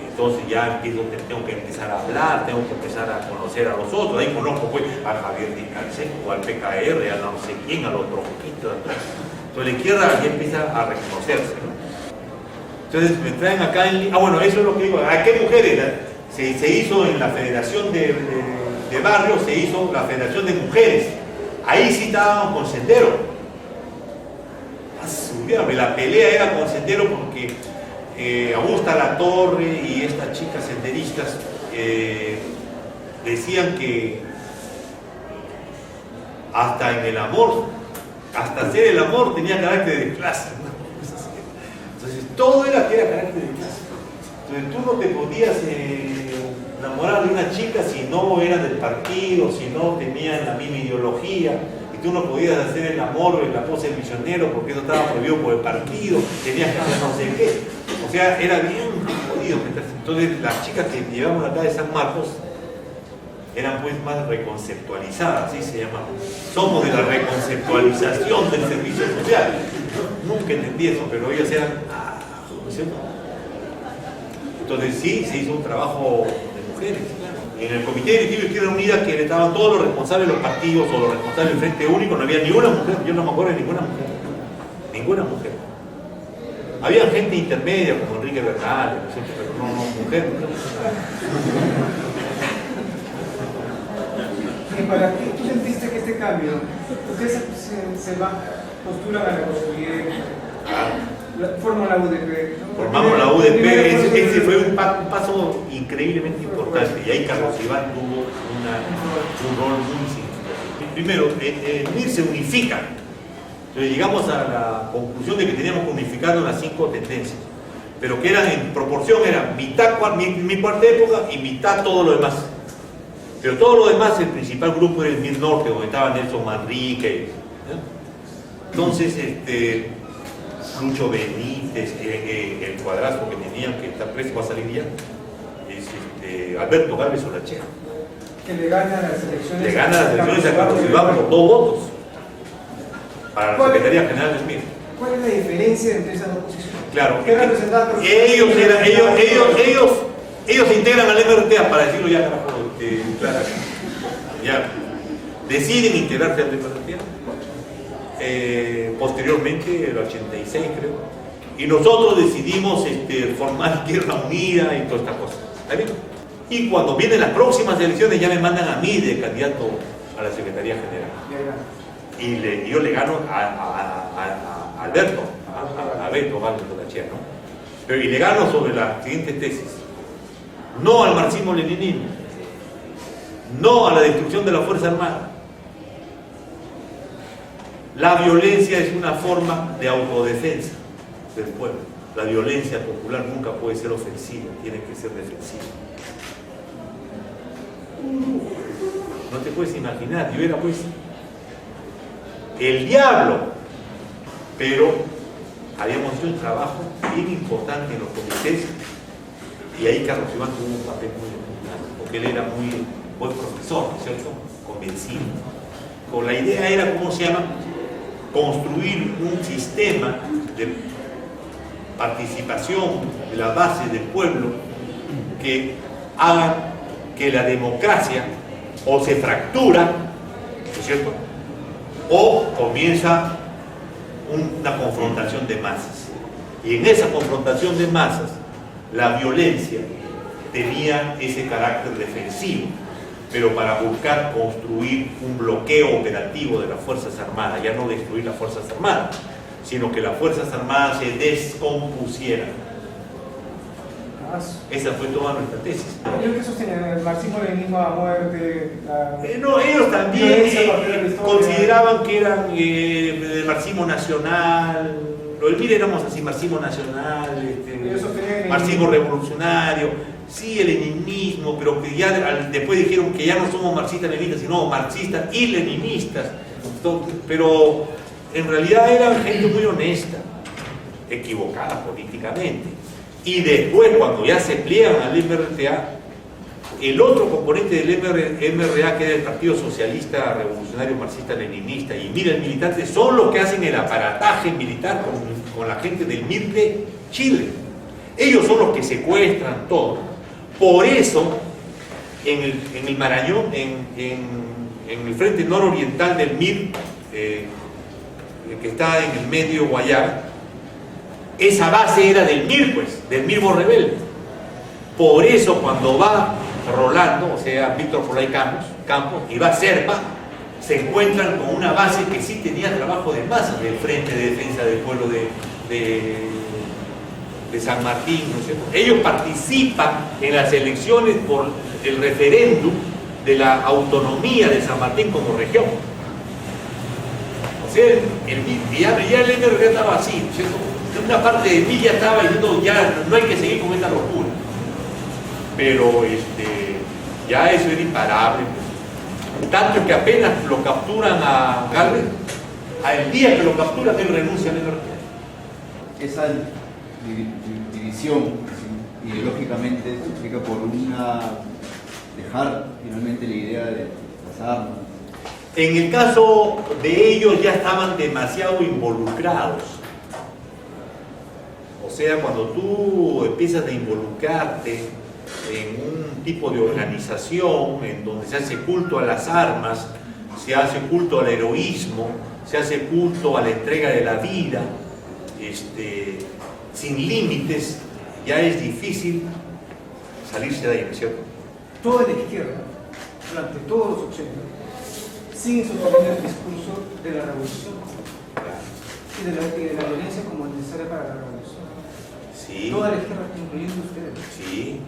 Entonces ya tengo que empezar a hablar, tengo que empezar a conocer a los otros. Ahí conozco pues a Javier Díaz Canseco, al PKR, a no sé quién, a los tronquitos. Entonces la izquierda ya empieza a reconocerse, ¿no? Entonces me traen acá en... bueno, eso es lo que digo. ¿A qué mujeres? Se hizo en la Federación de Barrios, se hizo la Federación de Mujeres. Ahí sí estábamos con Sendero. La pelea era con Sendero porque Augusta Latorre y estas chicas senderistas decían que hasta en el amor, hasta hacer el amor tenía carácter de clase, ¿no? Entonces todo era que era carácter de clase. Entonces tú no te podías enamorar de una chica si no era del partido, si no tenían la misma ideología, y tú no podías hacer el amor en la pose del misionero porque eso estaba prohibido por el partido, tenías que hacer no sé qué. O sea, era bien jodido meterse. Entonces las chicas que llevamos acá de San Marcos eran pues más reconceptualizadas, así se llama. Somos de la reconceptualización del servicio social. Nunca entendí eso, pero ellas eran... ¿no es cierto? Entonces sí, se hizo un trabajo de mujeres, claro. En el Comité Directivo de Izquierda Unida, que estaban todos los responsables de los partidos o los responsables del Frente Único, no había ni una mujer. Yo no me acuerdo de ninguna mujer. Ninguna mujer. Había gente intermedia como Enrique Bernal, ¿no es cierto? Pero no mujer. Y para ti, ¿tú sentiste que este cambio, ustedes se postulan a la constituyente, forman la UDP? ¿no? Formamos la UDP, ese fue un paso increíblemente importante, y ahí Carlos Iván tuvo un rol muy significativo. Primero, el MIR se unifica. Entonces llegamos a la conclusión de que teníamos que unificar las 5 tendencias, pero que eran en proporción, eran mitad mi cuarta época y mitad todo lo demás. Pero todo lo demás, el principal grupo era el MIR Norte, donde estaba Nelson Manrique, ¿no? Entonces, Lucho Benítez, el cuadrazo que tenían, que está preso, va a salir ya, es Alberto Gálvez Olachea. Que le gana las elecciones. Le gana las elecciones a Carlos Iván por 2 votos para la Secretaría General del MIR. ¿Cuál es la diferencia entre esas dos posiciones? Claro, ellos se integran al MRTA, para decirlo ya, carajo, claramente. Ya deciden integrarse al MRTA. Posteriormente, el 86 creo, y nosotros decidimos formar Izquierda Unida y toda esta cosa. ¿Está bien? Y cuando vienen las próximas elecciones ya me mandan a mí de candidato a la Secretaría General. Y yo le gano a Alberto, a Beto Gálvez Olachea, ¿no? Pero y le gano sobre las siguientes tesis: no al marxismo-leninismo, no a la destrucción de la Fuerza Armada. La violencia es una forma de autodefensa del pueblo. la violencia popular nunca puede ser ofensiva, tiene que ser defensiva. No te puedes imaginar, yo era pues el diablo, pero habíamos hecho un trabajo bien importante en los comités y ahí Carlos Iván tuvo un papel muy importante, porque él era muy buen profesor, ¿no es cierto? Convencido. Con la idea era, ¿cómo se llama? Construir un sistema de participación de la base del pueblo que haga que la democracia o se fractura, ¿no es cierto?, o comienza una confrontación de masas. Y en esa confrontación de masas, la violencia tenía ese carácter defensivo, pero para buscar construir un bloqueo operativo de las Fuerzas Armadas, ya no destruir las Fuerzas Armadas, sino que las Fuerzas Armadas se descompusieran. Esa fue toda nuestra tesis. ¿Ellos qué sostenían? ¿El marxismo-leninismo a muerte? No, ellos también consideraban que eran del marxismo nacional, lo del MIR éramos así, marxismo nacional, marxismo revolucionario, sí, el leninismo, pero que ya después dijeron que ya no somos marxistas-leninistas, sino marxistas y leninistas. Entonces, pero en realidad eran gente muy honesta, equivocada políticamente. Y después, cuando ya se pliegan al MRTA, el otro componente del MRA, que era el Partido Socialista Revolucionario Marxista Leninista, y mira, el militante, son los que hacen el aparataje militar con la gente del MIR de Chile. Ellos son los que secuestran todo. Por eso, en el Marañón, en el frente nororiental del MIR, que está en el medio Guayá, esa base era del MIR, pues, del Mirbo rebelde. Por eso cuando va Rolando, o sea, Víctor Polay Campos, y va Serpa, se encuentran con una base que sí tenía trabajo de masas, del Frente de Defensa del Pueblo de San Martín, ¿no es cierto? Ellos participan en las elecciones por el referéndum de la autonomía de San Martín como región. O sea, ya el MRG estaba así, ¿no es cierto? Una parte de mí ya estaba diciendo, ya no hay que seguir con esta locura, pero ya eso era imparable, pues. Tanto que apenas lo capturan a Galvez, al día que lo capturan él renuncia al MRTA. Esa división ideológicamente se explica por dejar finalmente la idea de las armas. En el caso de ellos ya estaban demasiado involucrados. O sea, cuando tú empiezas a involucrarte en un tipo de organización en donde se hace culto a las armas, se hace culto al heroísmo, se hace culto a la entrega de la vida, sin límites, ya es difícil salirse de ahí, ¿no es cierto? Toda la izquierda, durante todos los 80, sigue sosteniendo el discurso de la revolución y de la violencia como necesaria para la revolución. Sí. Toda la izquierda, incluyendo ustedes. Sí.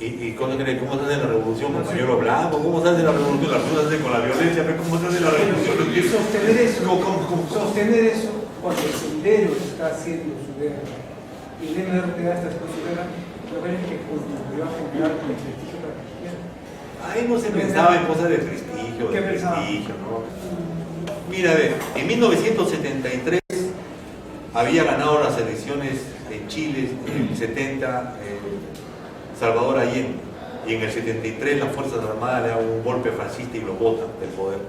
¿Y cómo se hace la revolución, compañero Blanco? ¿Cómo se hace la revolución? Las cosas se hacen con la violencia, pero ¿cómo se hace la revolución? Sostener eso, ¿Cómo? sostener eso cuando el Sendero está haciendo su guerra y el MRTA está haciendo su guerra, lo que es que contribuyó a generar el prestigio para la izquierda. Ahí no se pensaba en cosas de prestigio, ¿Qué pensaba? ¿no? Mira, a ver, en 1973 había ganado las elecciones en Chile, en el 70 Salvador Allende, y en el 73 las Fuerzas Armadas le dan un golpe fascista y lo botan del poder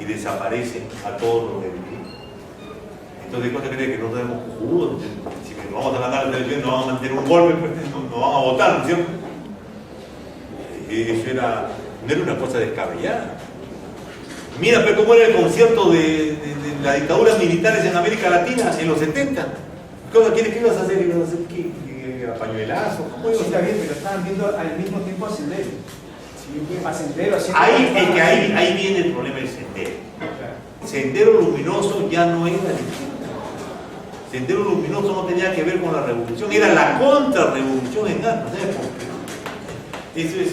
y desaparecen a todos los del MIR. Entonces, ¿cuánto cree que no tenemos jugo? Si vamos a ganar la elección, nos vamos a mantener un golpe, pues nos vamos a votar, ¿no es cierto? Eso no era una cosa descabellada. Mira, pero cómo era el concierto de las dictaduras militares en América Latina en los 70. ¿Qué ibas a hacer? ¿Ibas a hacer qué? ¿A pañuelazo? ¿Cómo ibas a hacer? Está bien, pero estaban viendo al mismo tiempo a Sendero. A Sendero haciendo... Ahí viene el problema del Sendero. Sendero Luminoso ya no era de izquierda. Sendero Luminoso no tenía que ver con la revolución, era la contrarrevolución en armas. ¿Sabes por qué? Eso es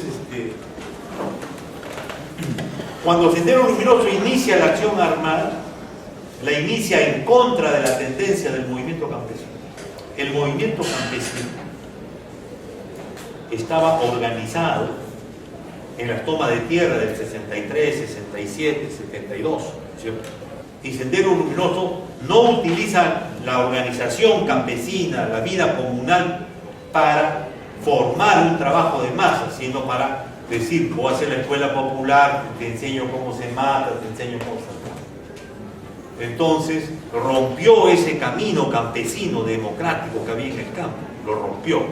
Cuando Sendero Luminoso inicia la acción armada, la inicia en contra de la tendencia del movimiento movimiento campesino. El movimiento campesino estaba organizado en la toma de tierra del 63, 67, 72, ¿cierto? Y Sendero Luminoso no utiliza la organización campesina, la vida comunal, para formar un trabajo de masa, sino para decir, voy a hacer la escuela popular, te enseño cómo se mata, te enseño cómo se mata. Entonces rompió ese camino campesino democrático que había en el campo, lo rompió.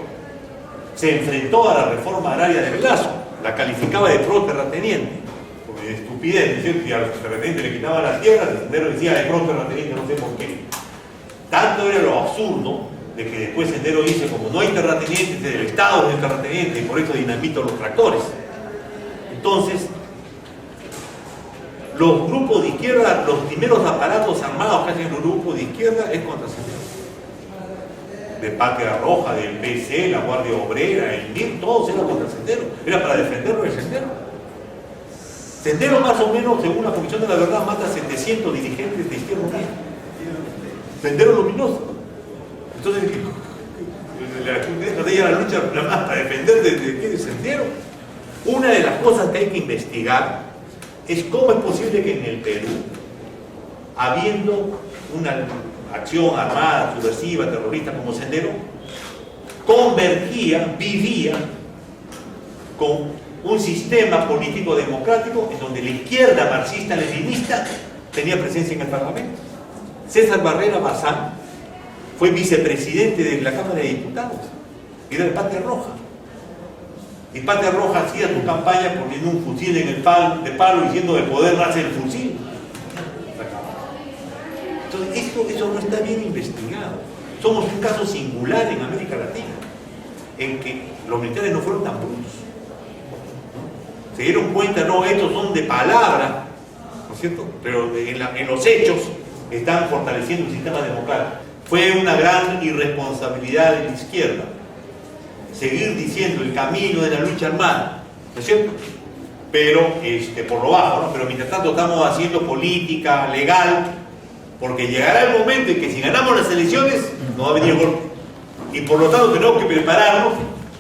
Se enfrentó a la reforma agraria de Velasco, la calificaba de pro-terrateniente, de estupidez, ¿no es cierto? Y a los terratenientes le quitaban las tierras, el Sendero decía de pro-terrateniente, no sé por qué. Tanto era lo absurdo de que después Sendero dice, como no hay terratenientes, del Estado no hay terrateniente, y por eso dinamito los tractores. Entonces, los grupos de izquierda, los primeros aparatos armados que hacen los grupos de izquierda es contra Sendero. De Patria Roja, del PC, la Guardia Obrera, el MIR, todos eran contra Sendero. Era para defenderlo del Sendero. Sendero más o menos, según la Comisión de la Verdad, mata a 700 dirigentes de Izquierda Unida. Sendero Luminoso. Entonces, la lucha para defender de Sendero. Una de las cosas que hay que investigar es cómo es posible que en el Perú, habiendo una acción armada, subversiva, terrorista como Sendero, convergía, vivía con un sistema político democrático en donde la izquierda marxista-leninista tenía presencia en el Parlamento. César Barrera Bazán fue vicepresidente de la Cámara de Diputados, era de Patria Roja. Y Patria Roja hacía su campaña poniendo un fusil en el palo diciendo de poder nace el fusil. Entonces, eso no está bien investigado. Somos un caso singular en América Latina, en que los militares no fueron tan brutos. Se dieron cuenta, no, estos son de palabra, ¿no es cierto? Pero en los hechos están fortaleciendo el sistema democrático. Fue una gran irresponsabilidad de la izquierda seguir diciendo el camino de la lucha armada, ¿no es cierto? Pero por lo bajo, ¿no? Pero mientras tanto estamos haciendo política legal, porque llegará el momento en que si ganamos las elecciones nos va a venir el golpe. Y por lo tanto tenemos que prepararnos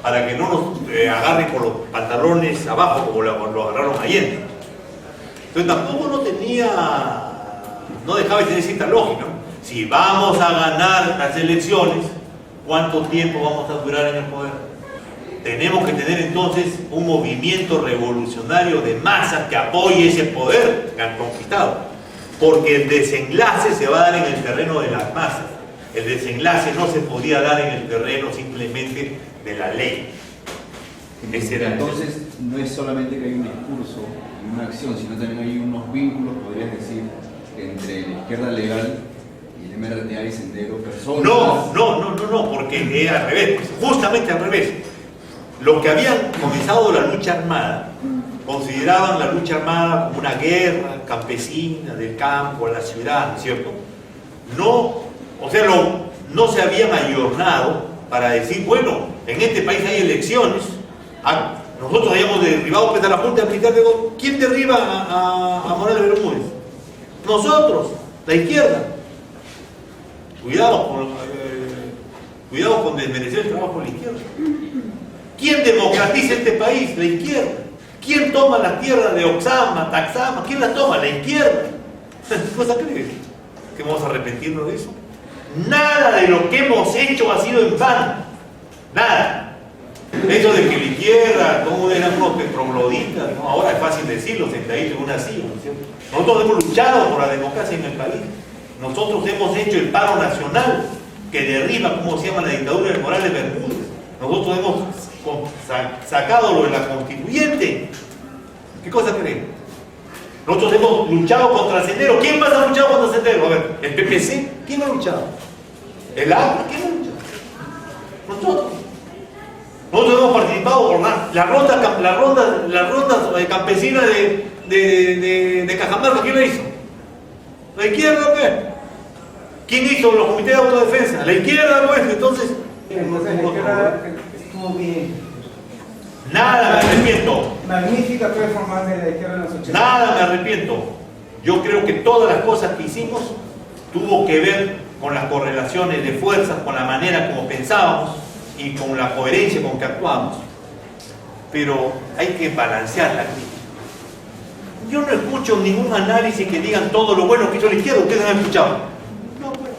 para que no nos agarren con los pantalones abajo como lo agarraron ayer. Entonces tampoco no dejaba de tener cierta lógica, ¿no? Si vamos a ganar las elecciones, ¿cuánto tiempo vamos a durar en el poder? Tenemos que tener entonces un movimiento revolucionario de masas que apoye ese poder que han conquistado, porque el desenlace se va a dar en el terreno de las masas. El desenlace no se podía dar en el terreno simplemente de la ley. Entonces no es solamente que hay un discurso y una acción, sino también hay unos vínculos, podrías decir, entre la izquierda legal y el MRTA y Sendero, personas. No, porque era al revés, justamente al revés. Los que habían comenzado la lucha armada consideraban la lucha armada como una guerra campesina del campo a la ciudad, ¿no es cierto? No se habían ayornado para decir, bueno, en este país hay elecciones, nosotros habíamos derribado a la Junta Militar. ¿Quién derriba a Morales Bermúdez? Nosotros, la izquierda. Cuidado con desmerecer el trabajo de la izquierda. ¿Quién democratiza este país? La izquierda. ¿Quién toma las tierras de Oxama, Taxama? ¿Quién las toma? La izquierda. ¿Qué cosa crees? ¿Que vamos a arrepentirnos de eso? Nada de lo que hemos hecho ha sido en vano. Nada. Eso de que la izquierda, como eran unos petrogloditas, ¿no? Ahora es fácil decirlo, sentadito en una silla, ¿no es cierto? Nosotros hemos luchado por la democracia en el país. Nosotros hemos hecho el paro nacional que derriba, ¿cómo se llama?, la dictadura de Morales Bermúdez. Nosotros hemos sacado lo de la constituyente. ¿Qué cosa creen? Nosotros hemos luchado contra Sendero. ¿Quién más ha luchado contra Sendero? A ver, ¿el PPC? ¿Quién ha luchado? ¿El APRA? ¿Quién ha luchado? Nosotros. Nosotros hemos participado por la ronda campesina de Cajamarca. ¿Quién la hizo? ¿La izquierda o qué? ¿Quién hizo los comités de autodefensa? ¿La izquierda o es? Entonces la izquierda estuvo bien. Nada me arrepiento. Magnífica performance de la izquierda en los 80. Nada me arrepiento. Yo creo que todas las cosas que hicimos tuvo que ver con las correlaciones de fuerzas, con la manera como pensábamos y con la coherencia con que actuamos. Pero hay que balancear la crítica. Yo no escucho ningún análisis que digan todo lo bueno que hizo la izquierda, ustedes han escuchado. No, bueno.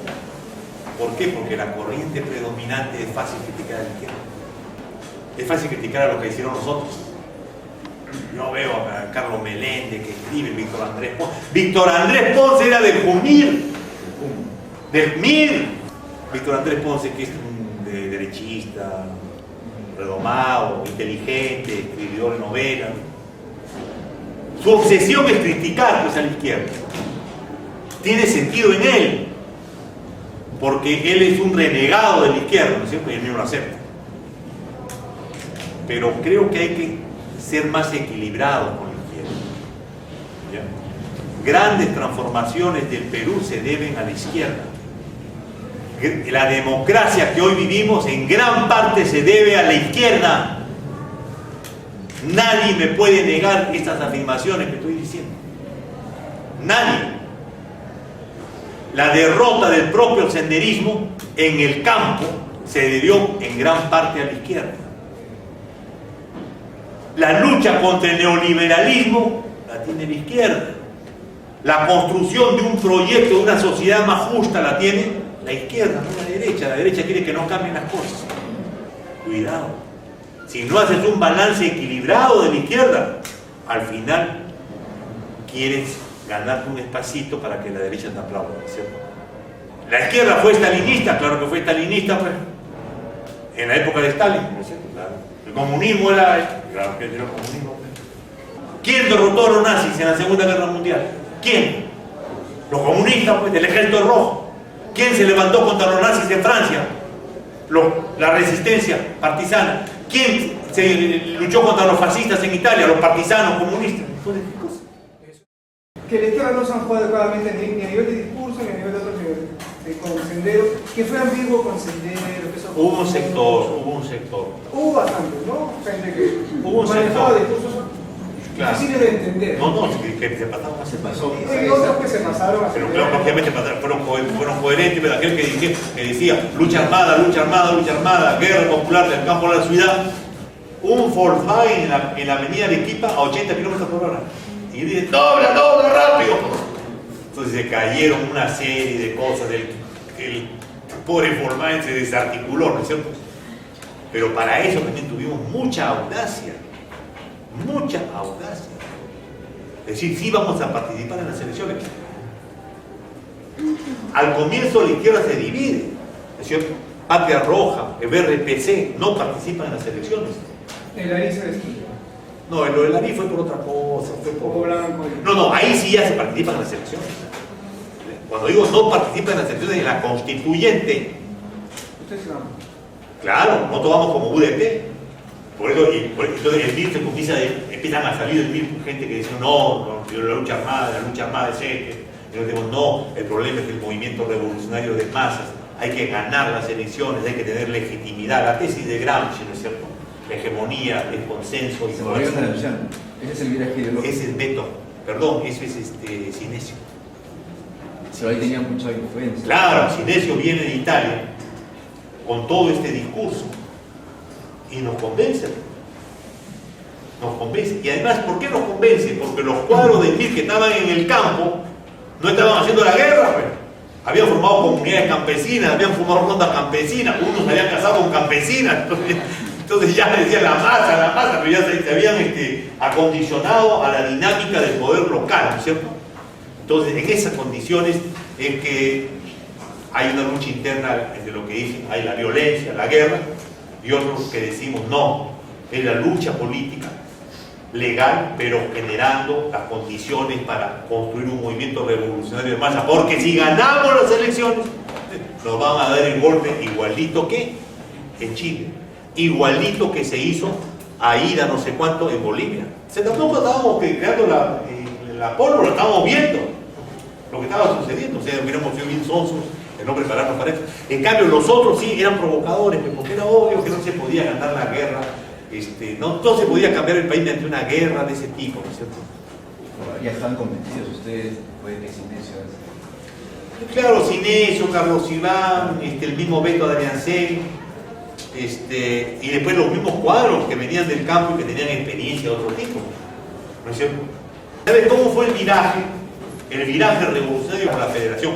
¿Por qué? Porque la corriente predominante es fácil criticar a la izquierda. Es fácil criticar a lo que hicieron nosotros. Yo veo a Carlos Meléndez que escribe, Víctor Andrés Pons. Víctor Andrés Pons era del JUNIR, del MIR. Víctor Andrés Pons, que es un derechista, redomado, inteligente, escribidor de novelas. Su obsesión es criticar pues, a la izquierda. Tiene sentido en él, porque él es un renegado de la izquierda, ¿no es cierto? Y él mismo lo acepta. Pero creo que hay que ser más equilibrado con la izquierda. ¿Ya? Grandes transformaciones del Perú se deben a la izquierda. La democracia que hoy vivimos en gran parte se debe a la izquierda. Nadie me puede negar estas afirmaciones que estoy diciendo. Nadie. La derrota del propio senderismo en el campo se debió en gran parte a la izquierda. La lucha contra el neoliberalismo la tiene la izquierda. La construcción de un proyecto de una sociedad más justa la tiene la izquierda, no la derecha. La derecha quiere que no cambien las cosas. Cuidado. Si no haces un balance equilibrado de la izquierda, al final quieres ganarte un espacito para que la derecha te aplaude, ¿cierto? La izquierda fue estalinista, claro que fue estalinista, pues, en la época de Stalin, ¿no es cierto? Claro. El comunismo era, claro que era el comunismo. ¿Quién derrotó a los nazis en la Segunda Guerra Mundial? ¿Quién? Los comunistas, pues, del Ejército Rojo. ¿Quién se levantó contra los nazis en Francia? La resistencia partisana. ¿Quién se luchó contra los fascistas en Italia? Los partisanos comunistas. Entonces, ¿qué cosa? Que la izquierda no se han jugado adecuadamente ni a nivel de discurso ni a nivel de otros niveles. Con Sendero, que fue ambiguo con Sendero. Hubo un sector. Hubo bastante, ¿no? Gente que hubo un manejaba sector. discursos Claro. difíciles de entender. No, que se pasaron. Se pasó. Y otros que se pasaron a Pero claro, lógicamente fueron coherentes, pero aquel que decía lucha armada, guerra popular del campo a la ciudad, un Volkswagen en la avenida Arequipa a 80 kilómetros por hora. Y dice, dobla rápido. Entonces se cayeron una serie de cosas, el pobre Volkswagen se desarticuló, ¿no es cierto? Pero para eso también tuvimos mucha audacia. Es decir, sí vamos a participar en las elecciones. Al comienzo la izquierda se divide, ¿no es cierto? Patria Roja, el BRPC no participan en las elecciones. El ARI se destruyó. No, lo del ARI fue por otra cosa. Poco blanco. No, ahí sí ya se participan en las elecciones. Cuando digo no participan en las elecciones, en la constituyente. Ustedes se van. Claro, nosotros vamos como UDP. Por eso entonces el MIR se comienza empiezan a salir del MIR gente que dice no, la lucha armada es este. Y nosotros decimos no, el problema es que el movimiento revolucionario de masas, hay que ganar las elecciones, hay que tener legitimidad. La tesis de Gramsci, ¿no es cierto? La hegemonía, el consenso y Se todo volvió eso. a ese es el viraje ideológico. Ese es Beto, perdón, eso es Sinesio. Pero ahí tenía mucha influencia. Claro, Sinesio viene de Italia con todo este discurso y nos convence. Y además, ¿por qué nos convence? Porque los cuadros de MIR que estaban en el campo no estaban haciendo la guerra, pues. Habían formado comunidades campesinas, habían formado rondas campesinas, unos se habían casado con campesinas, entonces ya le decían la masa, pero ya se habían acondicionado a la dinámica del poder local, ¿no es cierto? Entonces, en esas condiciones es que hay una lucha interna entre lo que dicen, hay la violencia, la guerra, y otros que decimos no, es la lucha política, legal, pero generando las condiciones para construir un movimiento revolucionario de masa, porque si ganamos las elecciones, nos van a dar el golpe igualito que en Chile, igualito que se hizo ahí a no sé cuánto en Bolivia. Tampoco estábamos creando la pólvora, estábamos viendo lo que estaba sucediendo, o sea, hubiéramos sido bien sonsos de no prepararnos para eso. En cambio, los otros sí eran provocadores, porque era obvio que no se podía ganar la guerra, no se podía cambiar el país mediante una guerra de ese tipo, ¿no es cierto? Ya están convencidos ustedes, puede que Sinesio Claro, Sinesio, Carlos Iván, el mismo Beto Adriancel, y después los mismos cuadros que venían del campo y que tenían experiencia de otro tipo. ¿No es cierto? ¿Sabes cómo fue el viraje? El viraje revolucionario por la federación.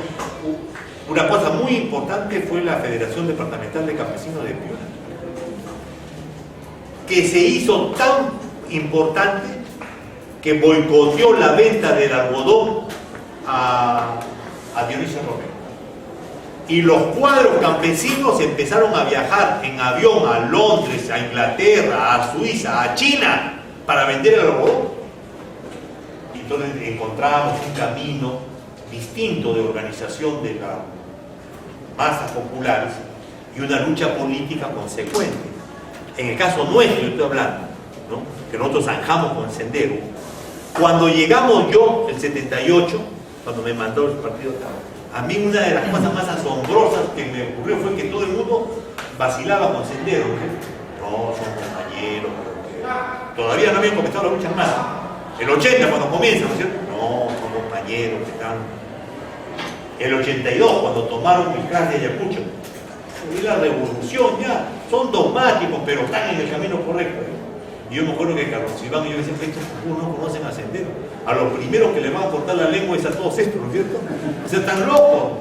Una cosa muy importante fue la Federación Departamental de Campesinos de Piura, que se hizo tan importante que boicoteó la venta del algodón a Dionisio Romero. Y los cuadros campesinos empezaron a viajar en avión a Londres, a Inglaterra, a Suiza, a China, para vender el algodón. Y entonces encontrábamos un camino distinto de organización de las masas populares y una lucha política consecuente. En el caso nuestro, yo estoy hablando, ¿no?, que nosotros zanjamos con Sendero. Cuando llegamos yo, el 78, cuando me mandó el partido acá, a mí una de las cosas más asombrosas que me ocurrió fue que todo el mundo vacilaba con Sendero. No, son compañeros, todavía no habían comenzado la lucha armada. El 80 cuando comienza, ¿no es cierto? No, son compañeros que están. El 82 cuando tomaron el CRAS de Ayacucho. Y la revolución ya, son dogmáticos, pero están en el camino correcto. Y yo me acuerdo que Carlos Iván y yo decía, estos no conocen a Sendero. A los primeros que le van a cortar la lengua es a todos estos, ¿no es cierto? O sea, están locos.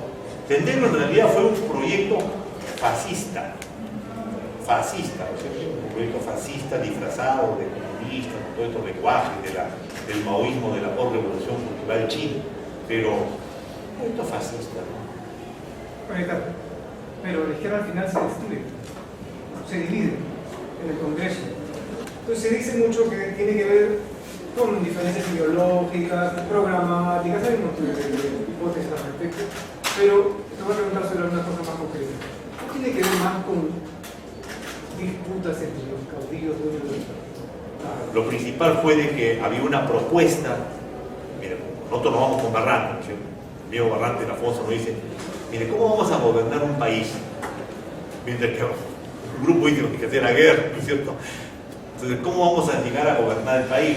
Sendero en realidad fue un proyecto fascista. Fascista, ¿no es cierto? Un proyecto fascista disfrazado de comunista, con todo estos lenguajes del maoísmo de la post-revolución cultural china. Pero, un proyecto fascista, ¿no? Pero la izquierda al final se destruye, se divide en el Congreso. Entonces se dice mucho que tiene que ver con diferencias ideológicas, programáticas, hay un montón de hipótesis al respecto, pero te voy a preguntar sobre una cosa más concreta. ¿Qué tiene que ver más con disputas entre los caudillos de uno y otro? Lo principal fue de que había una propuesta. Mira, nosotros nos vamos con Barrante, ¿no es cierto? Diego Barrante de la Fosa nos dice, mire, ¿cómo vamos a gobernar un país? Mientras que un grupo dice que hacer la guerra, ¿no es cierto? Entonces, ¿cómo vamos a llegar a gobernar el país?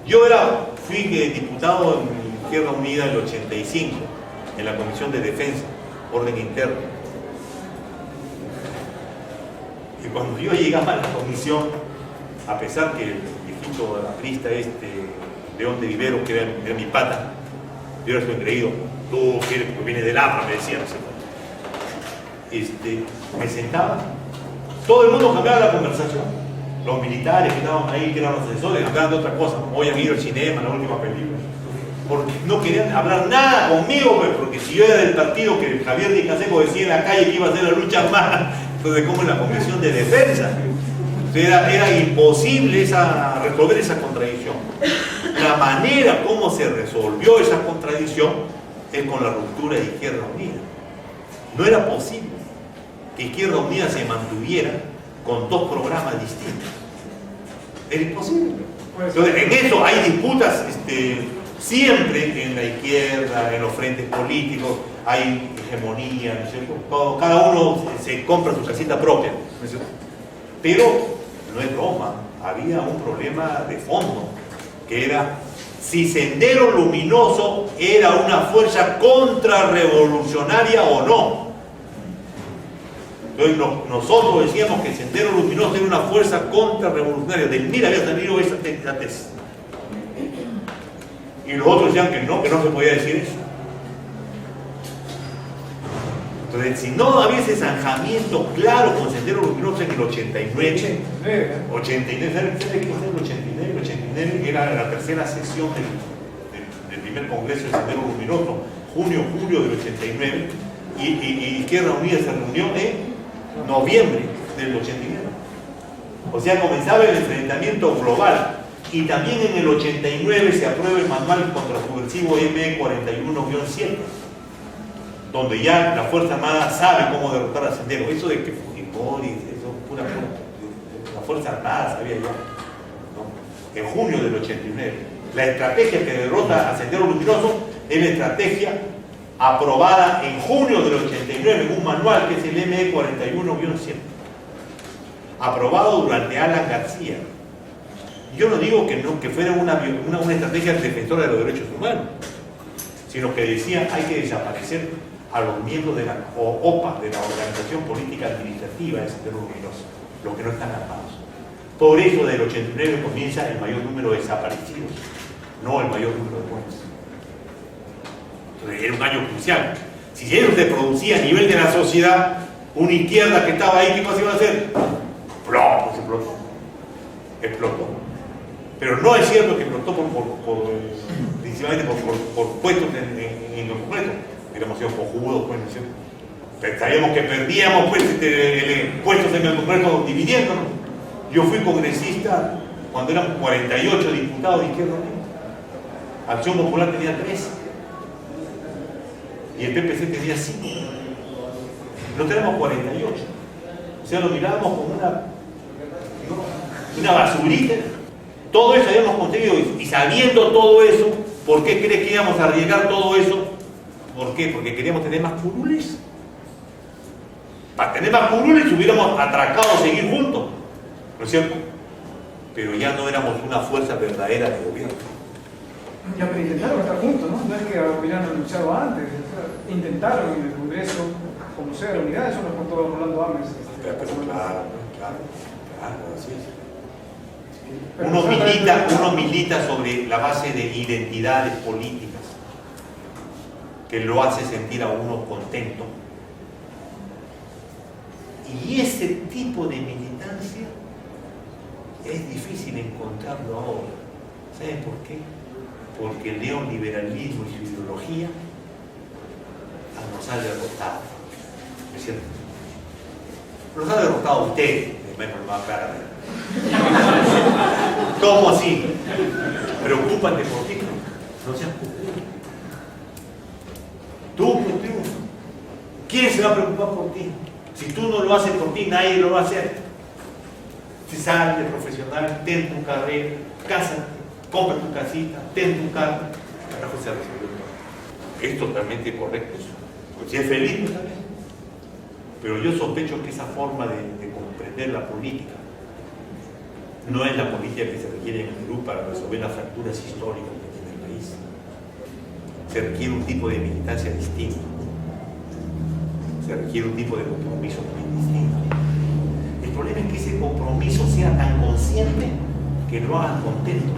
Yo fui diputado en Izquierda Unida en el 85, en la Comisión de Defensa, Orden Interno. Y cuando yo llegaba a la comisión, a pesar que el viejito aprista León de Vivero, que era mi pata, yo era su engreído, tú quieres que viene del APRA, me decía, no sé cuál. Me sentaba, todo el mundo cambiaba la conversación. Los militares que estaban ahí, que eran los asesores, hablaban de otra cosa, como hoy han ido al cinema, la última película. Porque no querían hablar nada conmigo, pues, porque si yo era del partido que Javier Díaz Canseco decía en la calle que iba a hacer la lucha armada, entonces como en la Comisión de Defensa. Entonces era imposible resolver esa contradicción. La manera como se resolvió esa contradicción es con la ruptura de Izquierda Unida. No era posible que Izquierda Unida se mantuviera con dos programas distintos. Era imposible. Entonces, en eso hay disputas siempre en la izquierda, en los frentes políticos, hay hegemonía, ¿no es cierto? Cada uno se compra su casita propia, ¿no es cierto? Pero no es broma, había un problema de fondo, que era si Sendero Luminoso era una fuerza contrarrevolucionaria o no. Entonces nosotros decíamos que Sendero Luminoso era una fuerza contrarrevolucionaria. Del MIR había salido esa tesis. Y los otros decían que no se podía decir eso. Entonces, si no había ese zanjamiento claro con Sendero Luminoso en el 89, ¿sabes qué fue el 89? El 89 era la tercera sesión del primer congreso de Sendero Luminoso, junio del 89, y Izquierda Unida se reunió en noviembre del 89. O sea, comenzaba el enfrentamiento global. Y también en el 89 se aprueba el manual contrasubversivo ME41-7, donde ya la Fuerza Armada sabe cómo derrotar a Sendero. Eso de que Fujimori, eso es pura broma. La Fuerza Armada sabía ya, ¿no? En junio del 89. La estrategia que derrota a Sendero Luminoso es la estrategia aprobada en junio del 89 en un manual que es el ME41-7, aprobado durante Alan García. Yo no digo que fuera una estrategia defensora de los derechos humanos, sino que decía hay que desaparecer a los miembros de la OPA, de la Organización Política Administrativa del Sendero Luminoso, los que no están armados. Por eso del 89 comienza el mayor número de desaparecidos, no el mayor número de muertos. Entonces era un año crucial. Si eso se producía a nivel de la sociedad, una izquierda que estaba ahí, ¿qué cosa iba a hacer? ¡Plom! Pues explotó. Pero no es cierto que explotó principalmente por puestos en lo concreto. Hubiéramos sido cojudos, pues, ¿no es cierto? Pensaríamos que perdíamos pues, puestos en el concreto dividiéndonos. Yo fui congresista cuando eran 48 diputados de Izquierda Unida. Acción Popular tenía 13. Y el PPC tenía 5. No tenemos 48. O sea, lo mirábamos como una basurita. Todo eso habíamos conseguido. Y sabiendo todo eso, ¿por qué crees que íbamos a arriesgar todo eso? ¿Por qué? Porque queríamos tener más curules. Para tener más curules hubiéramos atracado a seguir juntos. ¿No es cierto? Pero ya no éramos una fuerza verdadera de gobierno. Ya, pero intentaron estar juntos, ¿no? No es que hubieran anunciado antes. O sea, intentaron en el Congreso, como sea la unidad, eso nos contó Rolando Ames. Pero claro, así es. Uno milita sobre la base de identidades políticas que lo hace sentir a uno contento. Y ese tipo de militancia es difícil encontrarlo ahora. ¿Saben por qué? Porque el neoliberalismo y su ideología nos ha derrotado. ¿No es cierto? Los ha derrotado a ustedes, menos más claramente. ¿Cómo así? Preocúpate por ti, no seas cumplido. Tú por triunfo. ¿Quién se va a preocupar por ti? Si tú no lo haces por ti, nadie lo va a hacer. Si sales de profesional, ten tu carrera, cásate, compra tu casita, ten tu carro. Carajo, se resolvió todo. Es totalmente correcto eso. Pues si es feliz, pues también. Pero yo sospecho que esa forma de comprender la política no es la política que se requiere en el Perú para resolver las fracturas históricas que tiene el país. Se requiere un tipo de militancia distinto. Se requiere un tipo de compromiso muy distinto. El problema es que ese compromiso sea tan consciente que lo hagan contento.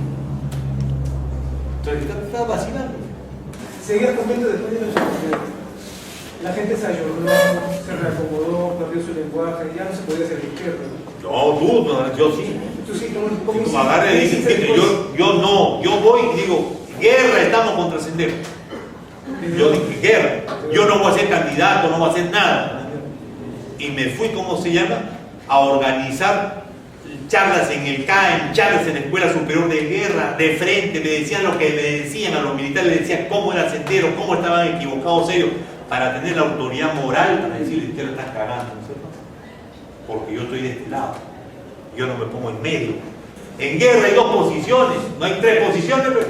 Entonces está vacilando. Seguía contento después de los la gente se ayornó, se reacomodó, perdió su lenguaje, ya no se podía hacer izquierda. No, yo sí. Tú sí, un poco. Si tú agarras y dices, yo no, yo voy y digo, guerra, estamos contra Sendero. Yo dije, guerra, yo no voy a ser candidato, no voy a hacer nada. Y me fui, ¿cómo se llama?, a organizar charlas en el CAEM, charlas en la Escuela Superior de Guerra, de frente, me decían lo que me decían a los militares, les decían cómo era Sendero, cómo estaban equivocados ellos, para tener la autoridad moral para decirles que lo están cagando, ¿no es cierto? Porque yo estoy de este lado, yo no me pongo en medio. En guerra hay 2 posiciones, no hay 3 posiciones, pero...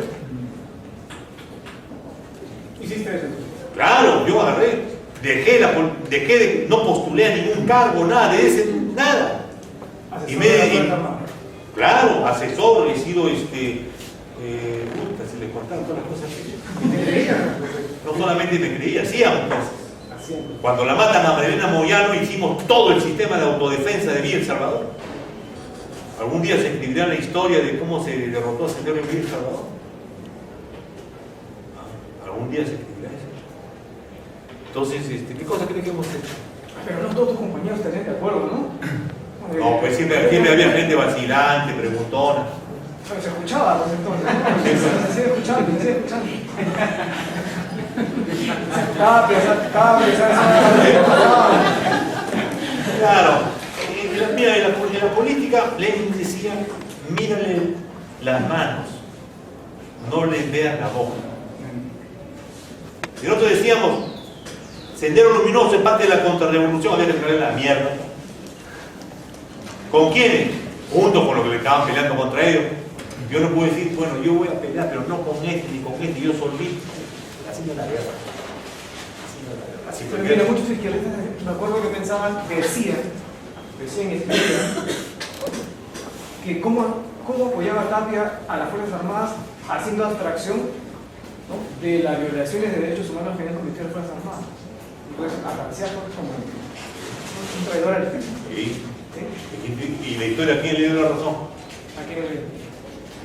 ¿Hiciste eso? Claro, yo agarré, no postulé a ningún cargo, nada de ese, nada. Y claro, asesor, he sido se le contaron todas las cosas que no solamente me creía, hacíamos cosas. Cuando la matan a Marilena Moyano hicimos todo el sistema de autodefensa de Villa El Salvador. Algún día se escribirá la historia de cómo se derrotó a Sendero en Villa El Salvador. Algún día se escribirá eso. Entonces, ¿qué cosa cree que hemos hecho? Pero no todos tus compañeros estarían de acuerdo, ¿no? No, pues siempre había gente vacilante, preguntona. Pero se escuchaba pues entonces, ¿no? Se sigue escuchando, se sigue escuchando. Claro, mira, en la política Lenin decía, mírale las manos, no les veas la boca. Y nosotros decíamos, Sendero Luminoso es parte de la contrarrevolución, había que traer la mierda. ¿Con quiénes? Junto con los que le estaban peleando contra ellos. Yo no puedo decir, bueno, yo voy a pelear, pero no con este ni con este, yo solito. Así no es la guerra. Así Pero mira, muchos izquierdistas, me acuerdo que pensaban, decían y escribían, que cómo apoyaba Tapia a las Fuerzas Armadas haciendo abstracción ¿no? De las violaciones de derechos humanos que habían cometido las Fuerzas Armadas. Entonces, aparecía como un traidor al ejército. Sí. ¿Sí? Y la historia, ¿quién le dio la razón? ¿A quién le dio?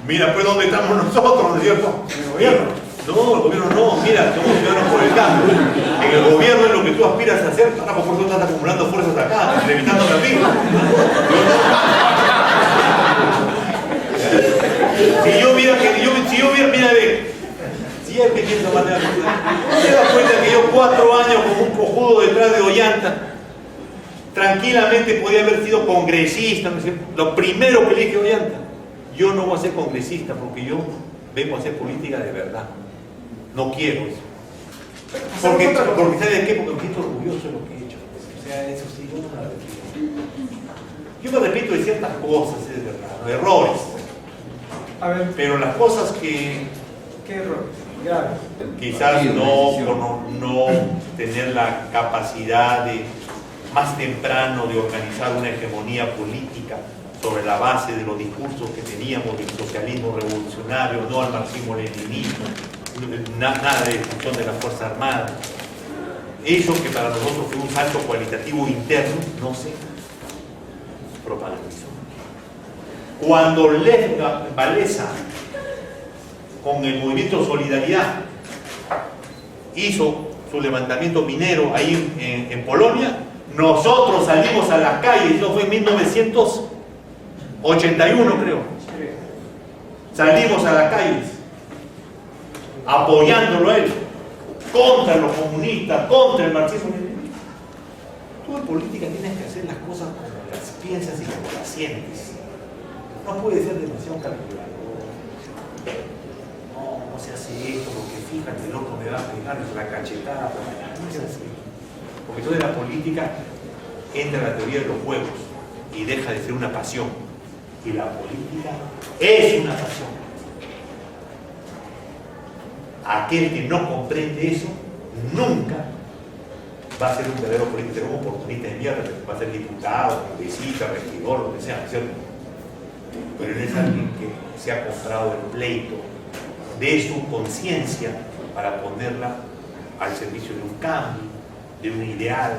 Mira, pues, ¿dónde estamos nosotros, ¿no es cierto? En el gobierno. No, el gobierno no. Mira, somos ciudadanos por el cambio. En el gobierno es lo que tú aspiras a hacer. Carajo, por eso estás acumulando fuerzas acá, levitándome a mí. Si yo hubiera, mira, ve, si es que pienso manera, ¿no te das cuenta que yo 4 años como un cojudo detrás de Ollanta, tranquilamente podía haber sido congresista? ¿No es cierto? Lo primero que le dije a Ollanta, yo no voy a ser congresista porque yo vengo a hacer política de verdad. No quiero eso. Porque ¿sabes de qué? Porque me siento orgulloso de lo que he hecho. O sea, eso sí, yo no me arrepiento. Yo me arrepiento de ciertas cosas, es verdad, de errores. A ver, Pero las cosas que ¿qué error? Grave. quizás no tener la capacidad de más temprano de organizar una hegemonía política sobre la base de los discursos que teníamos del socialismo revolucionario, no al marxismo-leninismo, nada de función de la Fuerza Armada. Eso que para nosotros fue un salto cualitativo interno, no se propagandizó. Cuando Lech Walesa, con el movimiento Solidaridad, hizo su levantamiento minero ahí en Polonia, nosotros salimos a las calles, eso fue en 1981 creo, salimos a las calles apoyándolo a él, contra los comunistas, contra el marxismo-leninismo. Tú en política tienes que hacer las cosas como las piensas y como las sientes. No puede ser demasiado calculador. No se hace esto, porque fíjate, el otro me va a pegar la cachetada. No es así. Porque todo de la política entra en la teoría de los juegos y deja de ser una pasión. Y la política es una pasión. Aquel que no comprende eso, nunca va a ser un verdadero político, un oportunista de mierda, va a ser diputado, congresista, regidor, lo que sea, ¿cierto? Pero él es alguien que se ha comprado el pleito de su conciencia para ponerla al servicio de un cambio, de un ideal,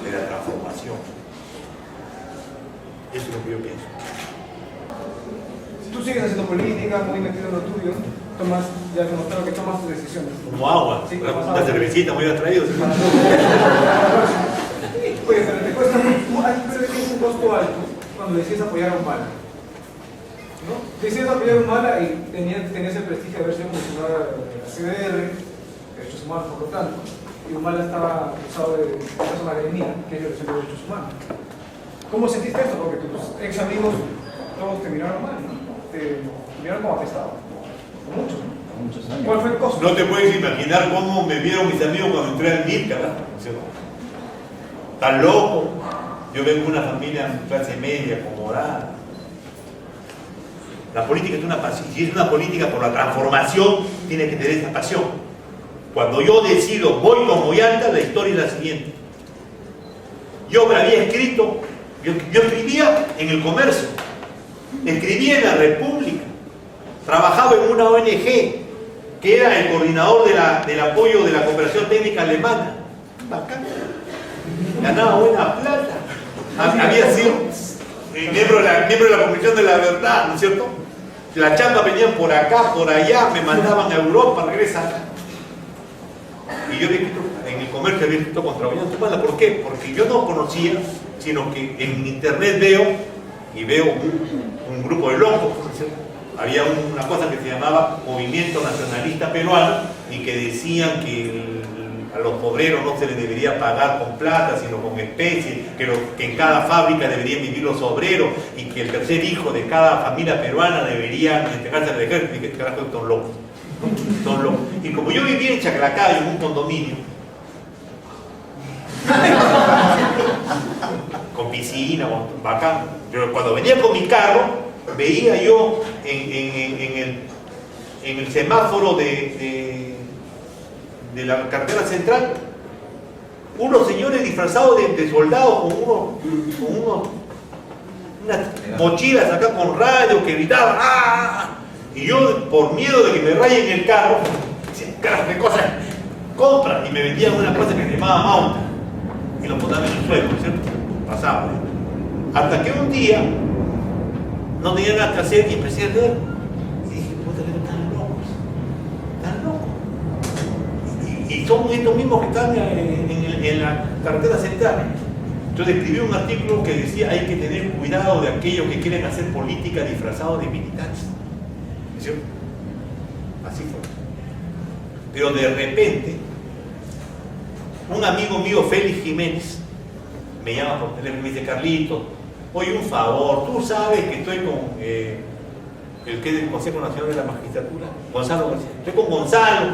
de la transformación. Eso es lo que yo pienso. Si tú sigues haciendo política, muy metido en lo tuyo, tomas, ya has demostrado que tomas tus decisiones. Como agua, Sí, una cervecita muy atraído. Oye, pero te cuesta pero tienes un costo alto cuando decides apoyar a Humala, ¿no? Decides apoyar a Humala y tenías el prestigio de haber sido funcionario de la CDR, derechos humanos por lo tanto, y Humala estaba acusado de persona agredida, que es violación de derechos humanos. ¿Cómo sentiste esto? Porque tus ex amigos todos te miraron mal, ¿no? Te miraron como apestado. Mucho, ¿no? Muchos años. ¿Cuál fue el costo? No te puedes imaginar cómo me vieron mis amigos cuando entré al MIR, carajo. Tan loco. Yo vengo de una familia de clase media, acomodada. La política es una pasión. Si es una política por la transformación, tiene que tener esa pasión. Cuando yo decido, voy como Ollanta, la historia es la siguiente. Yo me había escrito, yo escribía en el Comercio, escribía en la República, trabajaba en una ONG que era el coordinador del apoyo de la cooperación técnica alemana. Bacán. Ganaba buena plata. Había sido miembro de la Comisión de la Verdad, ¿no es cierto? La chamba venían por acá, por allá, me mandaban a Europa, regresan acá. Y yo había escrito, en el Comercio había escrito contra Ollanta Humala. ¿Por qué? Porque yo no conocía, sino que en internet veo un grupo de locos, ¿no es cierto? Había una cosa que se llamaba Movimiento Nacionalista Peruano y que decían que a los obreros no se les debería pagar con plata, sino con especies, que en cada fábrica deberían vivir los obreros y que el tercer hijo de cada familia peruana debería entregarse al ejército. Y que carajo, son locos. Son locos. Y como yo vivía en Chaclacayo, en un condominio, con piscina, bacán, pero cuando venía con mi carro, veía yo en el semáforo de la carretera central unos señores disfrazados de soldados con unas mochilas acá con radio que gritaban ¡ah! Y yo, por miedo de que me rayen el carro, decía, carajo, qué cosas, compras, y me vendían una cosa que se llamaba Mountain, y lo botaban en el suelo, ¿no es cierto? Pasaba. Hasta que un día no tenía nada que hacer y empecé a leer. Y dije, puta, están locos. Y son estos mismos que están en la carretera central. Entonces escribí un artículo que decía hay que tener cuidado de aquellos que quieren hacer política disfrazados de militares. ¿Es cierto? Así fue. Pero de repente, un amigo mío, Félix Jiménez, me llama por teléfono y me dice, Carlito, oye, un favor, tú sabes que estoy con el que es del Consejo Nacional de la Magistratura, Gonzalo García. Estoy con Gonzalo,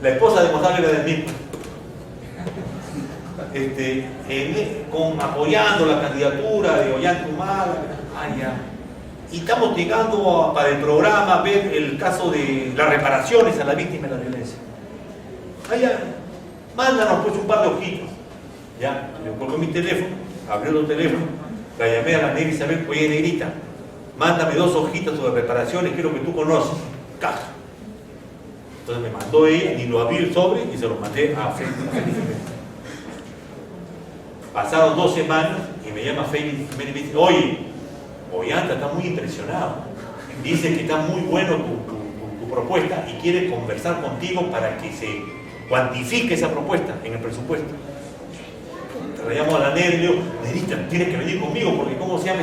la esposa de Gonzalo era del mismo. Apoyando la candidatura de Ollanta Humala. Y estamos llegando para el programa a ver el caso de las reparaciones a la víctima de la violencia. Mándanos pues un par de hojitas. Ya, le colgué mi teléfono, abrió el teléfono, la llamé a la negra Isabel, oye negrita, mándame 2 hojitas sobre reparaciones, quiero que tú conoces. Caja. Entonces me mandó ella, ni lo abrí el sobre y se lo mandé a Félix Jiménez. Pasaron 2 semanas y me llama Félix Jiménez y me dice, oye, Ollanta está muy impresionado, dice que está muy bueno tu propuesta y quiere conversar contigo para que se cuantifique esa propuesta en el presupuesto. Le llamo a la negra y le digo, negrita, tienes que venir conmigo porque ¿cómo se llama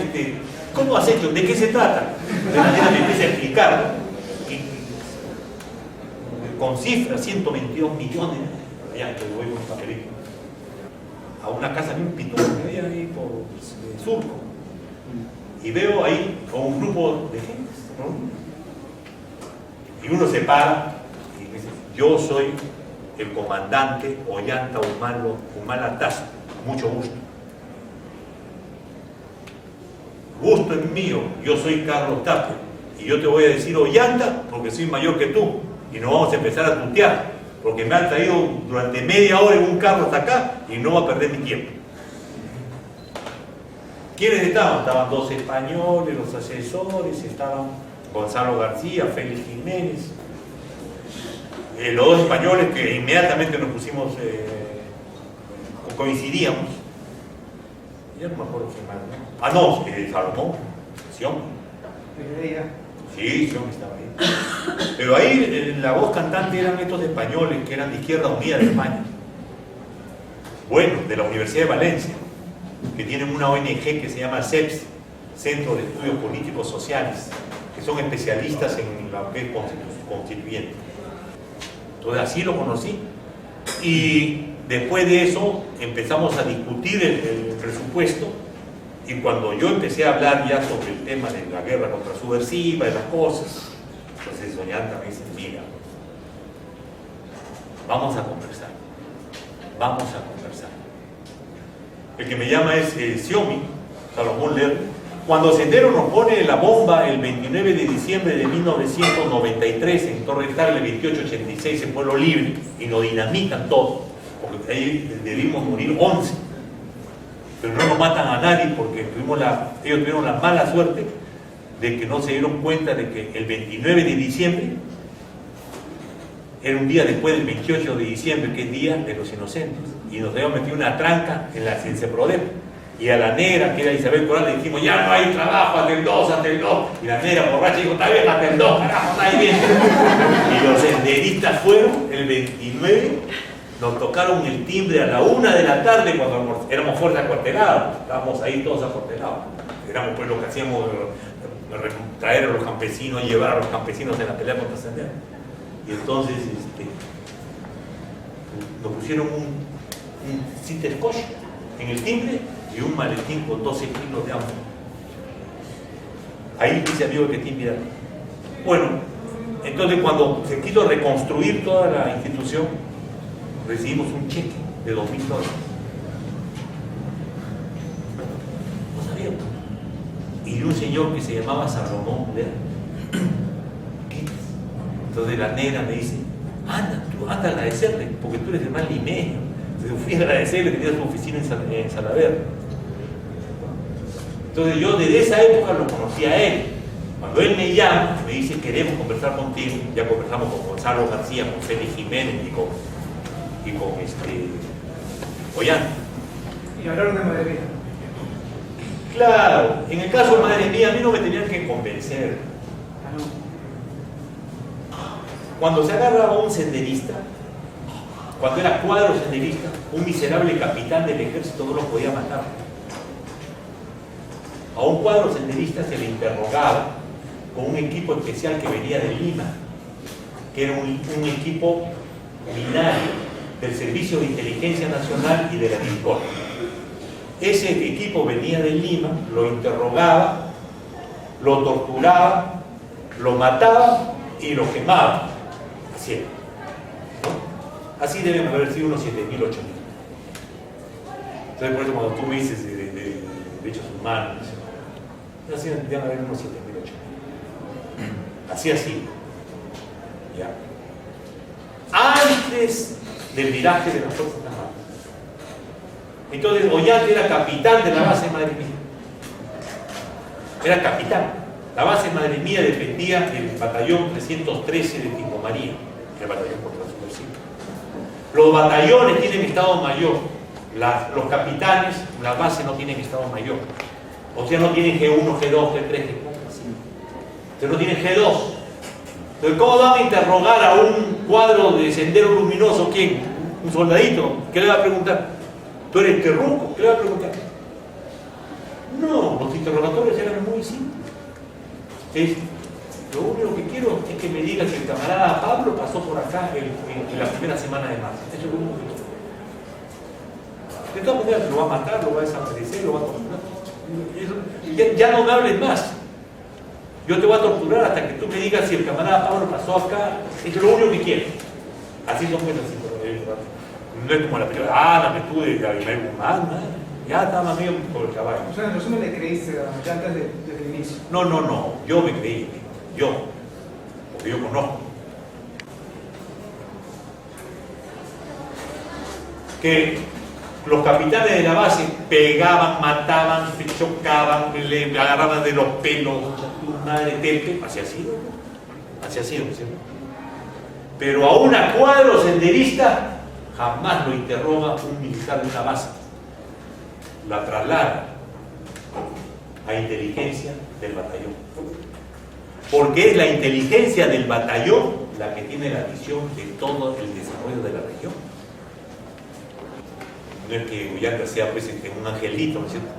¿cómo has hecho? ¿De qué se trata? De la negra me empieza a explicar, con cifras, 122 millones, allá que voy con un papelito, a una casa bien pituda que había ahí por Surco. Y veo ahí a un grupo de gente, ¿no? Y uno se para y me dice, yo soy el comandante Ollanta Humala Tazo, mucho gusto. Gusto es mío, yo soy Carlos Tapia y yo te voy a decir Ollanta porque soy mayor que tú y nos vamos a empezar a tutear porque me han traído durante media hora en un carro hasta acá y no va a perder mi tiempo. ¿Quiénes estaban? Estaban 2 españoles, los asesores, estaban Gonzalo García, Félix Jiménez, los 2 españoles que inmediatamente nos pusimos, coincidíamos. Ya no me acuerdo quién más, ¿no? Salomón, Sion. Sí, Sion estaba ahí. Pero ahí la voz cantante eran estos españoles que eran de Izquierda Unida de España. Bueno, de la Universidad de Valencia, que tienen una ONG que se llama CEPS, Centro de Estudios Políticos Sociales, que son especialistas en la que es constituyente. Entonces así lo conocí. Y después de eso empezamos a discutir el presupuesto y cuando yo empecé a hablar ya sobre el tema de la guerra contra subversiva, de las cosas, entonces Ollanta me dice, mira, vamos a conversar. El que me llama es Xiaomi, Salomón Lerner. Cuando Sendero nos pone la bomba el 29 de diciembre de 1993 en Torre Tarle 2886 en Pueblo Libre y nos dinamitan todo, porque ahí debimos morir 11, pero no nos matan a nadie porque ellos tuvieron la mala suerte de que no se dieron cuenta de que el 29 de diciembre era un día después del 28 de diciembre, que es Día de los Inocentes, y nos habíamos metido una tranca en la Cienceprodem. Y a la negra, que era Isabel Coral, le dijimos, ya no hay trabajo, hasta el 2. Y la negra borracha dijo, está bien, hasta el 2, carajo, está bien. Y los senderistas fueron, el 29, nos tocaron el timbre a la 1 de la tarde, cuando éramos fuerza acuartelada, estábamos ahí todos acuartelados. Éramos pues lo que hacíamos, traer a los campesinos, llevar a los campesinos en la pelea contra Sendero. Y entonces nos pusieron un Cinterscotch en el timbre y un maletín con 12 kilos de agua. Ahí dice amigo que timbre. Bueno, entonces cuando se quiso reconstruir toda la institución, recibimos un cheque de $2.000. No sabíamos. Y de un señor que se llamaba Salomón Lerner. Entonces la negra me dice, anda a agradecerle, porque tú eres el más limeño. Entonces fui a agradecerle que tenía su oficina en Salaverry. Entonces yo desde esa época lo conocí a él. Cuando él me llama, me dice, queremos conversar contigo, ya conversamos con Gonzalo García, con Félix Jiménez y con Ollanta. Y hablaron de Madre Mía. Claro, en el caso de Madre Mía, a mí no me tenían que convencer. Cuando se agarraba un senderista, cuando era cuadro senderista, un miserable capitán del ejército no lo podía matar. A un cuadro senderista se le interrogaba con un equipo especial que venía de Lima, que era un equipo binario del Servicio de Inteligencia Nacional y de la DINCOR. Ese equipo venía de Lima, lo interrogaba, lo torturaba, lo mataba y lo quemaba. Así era, ¿no? Así deben haber sido unos 7.000, 8.000. Entonces, por eso cuando tú dices de derechos humanos, así deben haber unos 7.000, 8.000. Así ha sido. ¿Ya? Antes del viraje de las Fuerzas Armadas. Entonces, Ollanta era capitán de la base Madre Mía. Era capitán. La base Madre Mía dependía del batallón 313 de Tingo María, el batallón contrasubversivo. Los batallones tienen estado mayor. Los capitanes, la base no tienen estado mayor. O sea, no tienen G1, G2, G3, G4. Entonces no tienen G2. Entonces, ¿cómo van a interrogar a un cuadro de Sendero Luminoso? ¿Quién? ¿Un soldadito? ¿Qué le va a preguntar? ¿Tú eres terruco? ¿Qué le va a preguntar? No, los interrogatorios eran muy simples. Lo único que quiero es que me digas que el camarada Pablo pasó por acá en la primera semana de marzo. Eso es lo único que quiero. De todas maneras, lo va a matar, lo va a desaparecer, lo va a torturar. Ya no me hables más. Yo te voy a torturar hasta que tú me digas si el camarada Pablo pasó acá. Eso es lo único que quiero. Así son buenas situaciones. No es como la película, dame tú de Aguilar Guzmán, ya estaba medio por el caballo. O sea, en resumen le creíste a Ollanta desde el inicio. No, yo me creí, porque yo conozco. Que los capitanes de la base pegaban, mataban, se chocaban, le agarraban de los pelos, tu madre Tepe, así ha sido, ¿cierto? Pero a una cuadro senderista jamás lo interroga un militar de una base, la traslada a inteligencia del batallón, porque es la inteligencia del batallón la que tiene la visión de todo el desarrollo de la región. No es que Ollanta sea pues un angelito, ¿no es cierto?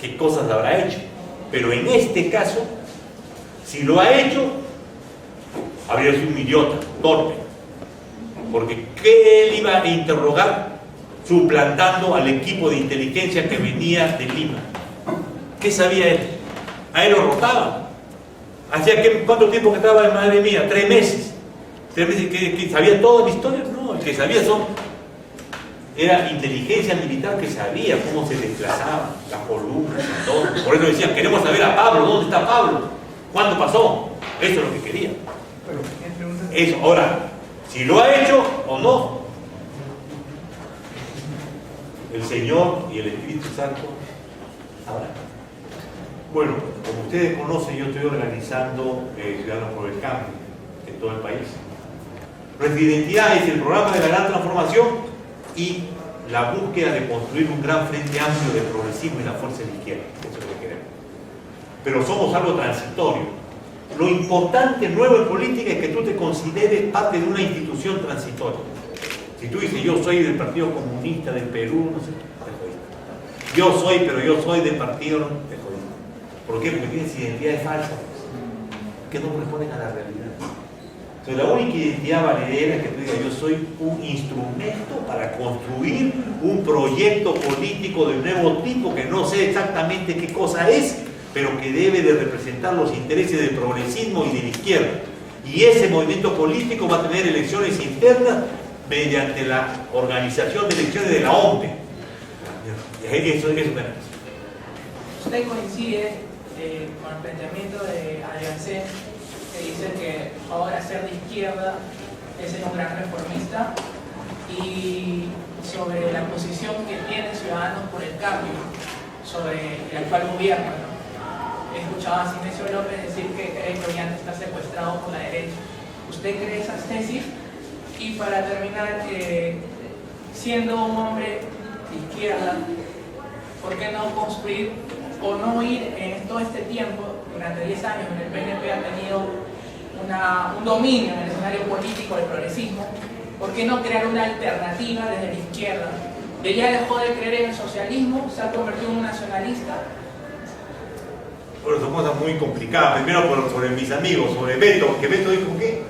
¿Qué cosas habrá hecho? Pero en este caso, si lo ha hecho, habría sido un idiota, torpe. Porque ¿qué él iba a interrogar suplantando al equipo de inteligencia que venía de Lima? ¿Qué sabía él? A él lo rotaban. ¿Cuánto tiempo que estaba en Madre Mía? 3 meses. 3 meses que sabía toda la historia. No, el que sabía era inteligencia militar, que sabía cómo se desplazaban las columnas y todo. Por eso decían, queremos saber a Pablo, ¿dónde está Pablo? ¿Cuándo pasó? Eso es lo que querían. Eso, ahora, si lo ha hecho o no, el Señor y el Espíritu Santo sabrán. Bueno, como ustedes conocen, yo estoy organizando Ciudadanos por el Cambio en todo el país. Nuestra identidad es el programa de la gran transformación y la búsqueda de construir un gran frente amplio de progresismo y la fuerza de la izquierda. Eso es lo que queremos. Pero somos algo transitorio. Lo importante, nuevo en política, es que tú te consideres parte de una institución transitoria. Si tú dices, yo soy del Partido Comunista del Perú, no sé, te jodiste. Yo soy del partido, te jodiste. ¿Por qué? Porque tienes identidades falsas que no corresponden a la realidad. Entonces, la única identidad valedera es que tú digas, yo soy un instrumento para construir un proyecto político de nuevo tipo, que no sé exactamente qué cosa es, pero que debe de representar los intereses del progresismo y de la izquierda. Y ese movimiento político va a tener elecciones internas mediante la organización de elecciones de la OMPE. Eso es una. ¿Usted coincide con el planteamiento de Adriancén, que dice que ahora ser de izquierda es ser un gran reformista, y sobre la posición que tiene Ciudadanos por el Cambio sobre el actual gobierno, ¿no? he escuchado a Sinesio López decir que Karen Ollanta está secuestrado por la derecha. ¿Usted cree esas tesis? Y para terminar, siendo un hombre de izquierda, ¿por qué no construir o no ir en todo este tiempo, durante 10 años en el PNP ha tenido un dominio en el escenario político del progresismo? ¿Por qué no crear una alternativa desde la izquierda? Ella dejó de creer en el socialismo, se ha convertido en un nacionalista. Bueno, son cosas muy complicadas. Primero sobre mis amigos, sobre Beto, que Beto dijo ¿qué?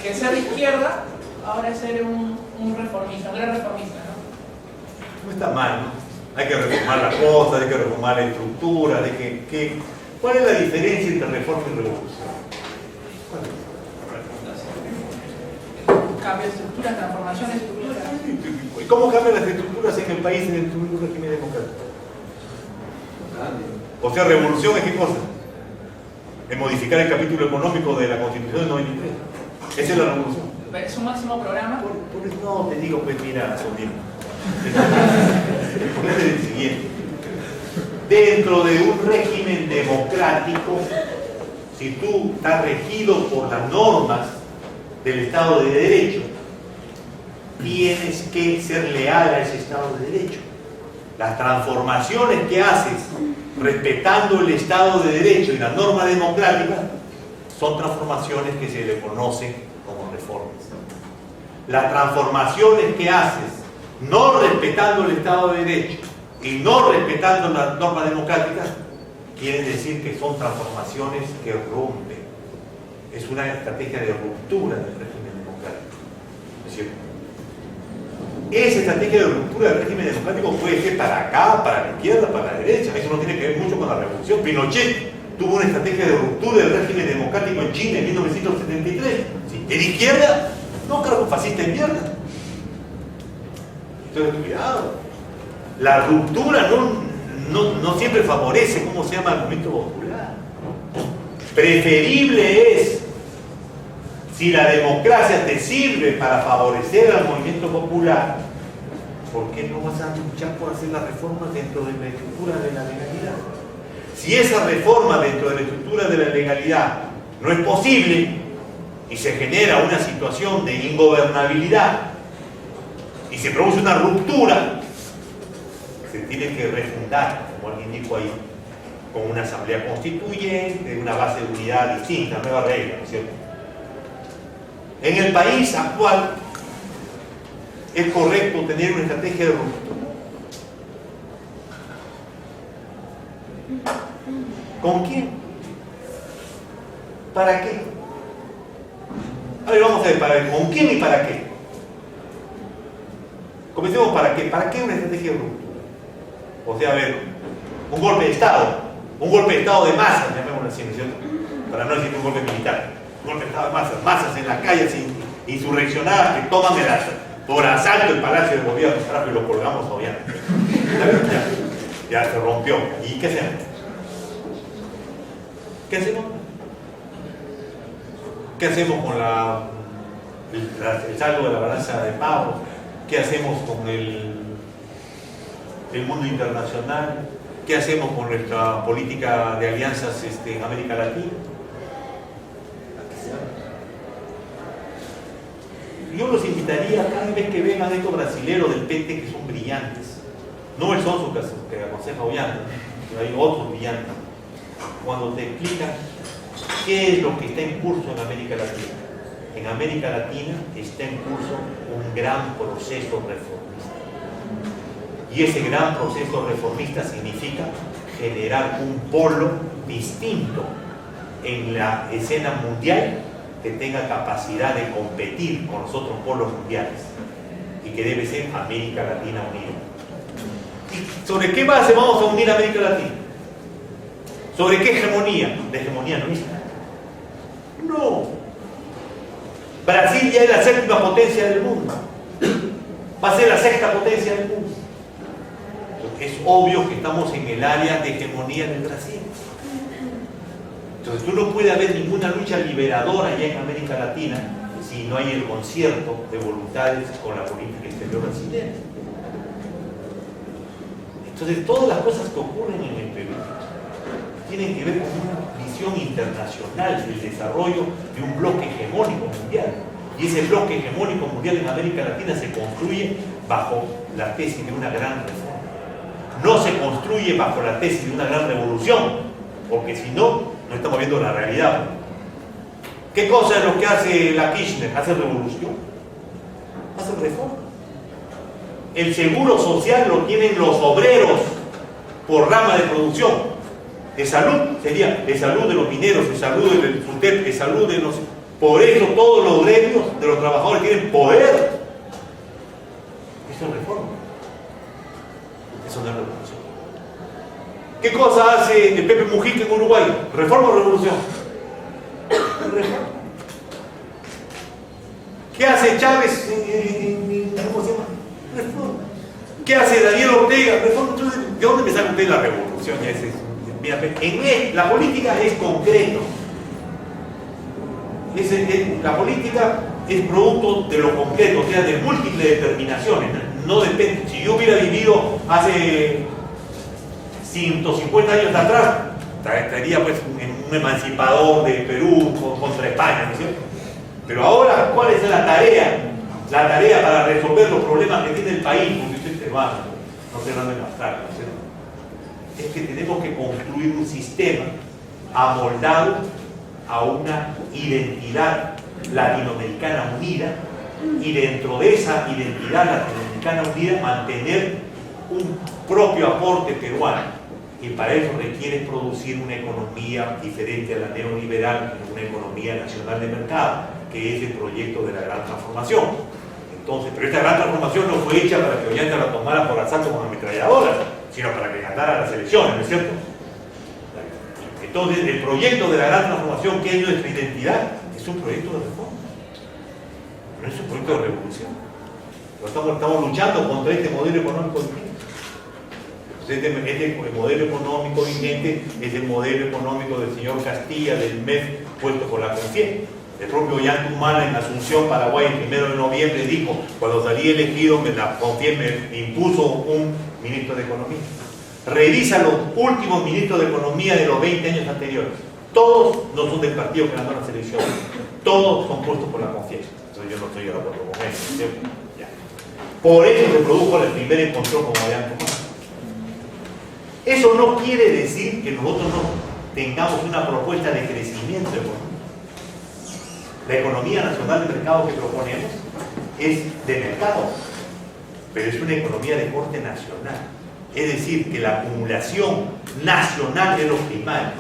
Que ser de izquierda ahora es ser un reformista, un gran reformista, ¿no? No está mal, ¿no? Hay que reformar las cosas, hay que reformar la estructura, ¿cuál es la diferencia entre reforma y revolución? ¿Cuál es? Cambio de estructura, transformación de estructura. ¿Y cómo cambian las estructuras en el país en el régimen democrático? O sea, revolución es qué cosa? Es modificar el capítulo económico de la Constitución del 93. Esa es la revolución. ¿Es su máximo programa? No, te digo, pues mira, Sonia. El problema es el siguiente. Dentro de un régimen democrático, si tú estás regido por las normas del Estado de Derecho, tienes que ser leal a ese Estado de Derecho. Las transformaciones que haces respetando el Estado de Derecho y las normas democráticas son transformaciones que se le conocen como reformas. Las transformaciones que haces no respetando el Estado de Derecho y no respetando las normas democráticas quieren decir que son transformaciones que rompen. Es una estrategia de ruptura del régimen democrático. ¿No es cierto? Esa estrategia de ruptura del régimen democrático puede ser para acá, para la izquierda, para la derecha. Eso no tiene que ver mucho con la revolución. Pinochet tuvo una estrategia de ruptura del régimen democrático en Chile en 1973. ¿Sí? ¿En izquierda? No, claro, fascista de mierda. Entonces, cuidado. La ruptura no siempre favorece, ¿cómo se llama? El movimiento popular. Preferible es, si la democracia te sirve para favorecer al movimiento popular, ¿por qué no vas a luchar por hacer las reformas dentro de la estructura de la legalidad? Si esa reforma dentro de la estructura de la legalidad no es posible y se genera una situación de ingobernabilidad y se produce una ruptura, se tiene que refundar, como alguien dijo ahí, con una asamblea constituyente, una base de unidad distinta, nueva regla, ¿no es cierto? En el país actual es correcto tener una estrategia de ruptura. ¿Con quién? ¿Para qué? A ver, vamos a ver, ¿con quién y para qué? Comencemos para qué. ¿Para qué una estrategia de ruptura? O sea, a ver, un golpe de Estado de masas, llamémoslo así, ¿no es cierto? Para no decir un golpe militar. Un golpe de Estado de masas en las calles insurreccionadas que toman por asalto el Palacio de Gobierno, y lo colgamos obviamente. Ya se rompió. ¿Y qué hacemos? ¿Qué hacemos? ¿Qué hacemos con el saldo de la balanza de pagos? ¿Qué hacemos con el mundo internacional? ¿Qué hacemos con nuestra política de alianzas en América Latina? Yo los invitaría cada vez que vengan estos brasileros del PT que son brillantes. No el Sonso que aconseja Ollanta, pero hay otros brillantes. Cuando te explican qué es lo que está en curso en América Latina. En América Latina está en curso un gran proceso reformista. Y ese gran proceso reformista significa generar un polo distinto en la escena mundial que tenga capacidad de competir con los otros polos mundiales y que debe ser América Latina unida. ¿Y sobre qué base vamos a unir a América Latina? ¿Sobre qué hegemonía? ¿De hegemonía nuestra? No. Brasil ya es la séptima potencia del mundo. Va a ser la sexta potencia del mundo. Es obvio que estamos en el área de hegemonía del Brasil. Entonces tú no puede haber ninguna lucha liberadora ya en América Latina si no hay el concierto de voluntades con la política exterior brasileña. Entonces todas las cosas que ocurren en el Perú tienen que ver con una visión internacional del desarrollo de un bloque hegemónico mundial. Y ese bloque hegemónico mundial en América Latina se construye bajo la tesis de una gran reforma. No se construye bajo la tesis de una gran revolución, porque si no, no estamos viendo la realidad. ¿Qué cosa es lo que hace la Kirchner? ¿Hace revolución? ¿Hace reforma? El seguro social lo tienen los obreros por rama de producción. De salud sería de salud de los mineros, de salud del SUTEP, de salud de los... Por eso todos los gremios de los trabajadores tienen poder. Eso es reforma. Eso no es revolución. ¿Qué cosa hace el Pepe Mujica en Uruguay? ¿Reforma o revolución? Reforma. ¿Qué hace Chávez ¿cómo se llama? Reforma. ¿Qué hace Daniel Ortega? Reforma. Entonces, ¿de dónde me sale usted la revolución? La política es concreto. La política es producto de lo concreto, o sea, de múltiples determinaciones. No depende. Si yo hubiera vivido hace 150 años atrás, estaría pues un emancipador de Perú contra España, ¿no es cierto? Pero ahora, ¿cuál es la tarea? La tarea para resolver los problemas que tiene el país, porque usted es peruano, no estoy hablando en abstracto, ¿no es cierto? Es que tenemos que construir un sistema amoldado a una identidad latinoamericana unida, y dentro de esa identidad latinoamericana unida mantener un propio aporte peruano, y para eso requiere producir una economía diferente a la neoliberal, una economía nacional de mercado, que es el proyecto de la gran transformación. Entonces, pero esta gran transformación no fue hecha para que Ollanta la tomara por asalto con ametralladoras, sino para que ganara las elecciones, ¿no es cierto? Entonces, el proyecto de la gran transformación, que es nuestra identidad, es un proyecto de reforma, no es un proyecto de revolución. Estamos luchando contra este modelo económico vigente. Este modelo económico vigente es el modelo económico del señor Castilla, del MEF, puesto por la CONFIE. El propio Ollanta Humala en Asunción, Paraguay, el 1 de noviembre dijo: cuando salí elegido, la CONFIE me impuso un ministro de Economía. Revisa los últimos ministros de Economía de los 20 años anteriores. Todos no son del partido que ganó las elecciones. Todos son puestos por la CONFIE. Entonces yo no estoy de acuerdo con eso, ¿cierto? Ya. Por eso se produjo el primer encuentro con Ollanta Humala. Eso no quiere decir que nosotros no tengamos una propuesta de crecimiento económico. La economía nacional de mercado que proponemos es de mercado, pero es una economía de corte nacional. Es decir, que la acumulación nacional es lo primario.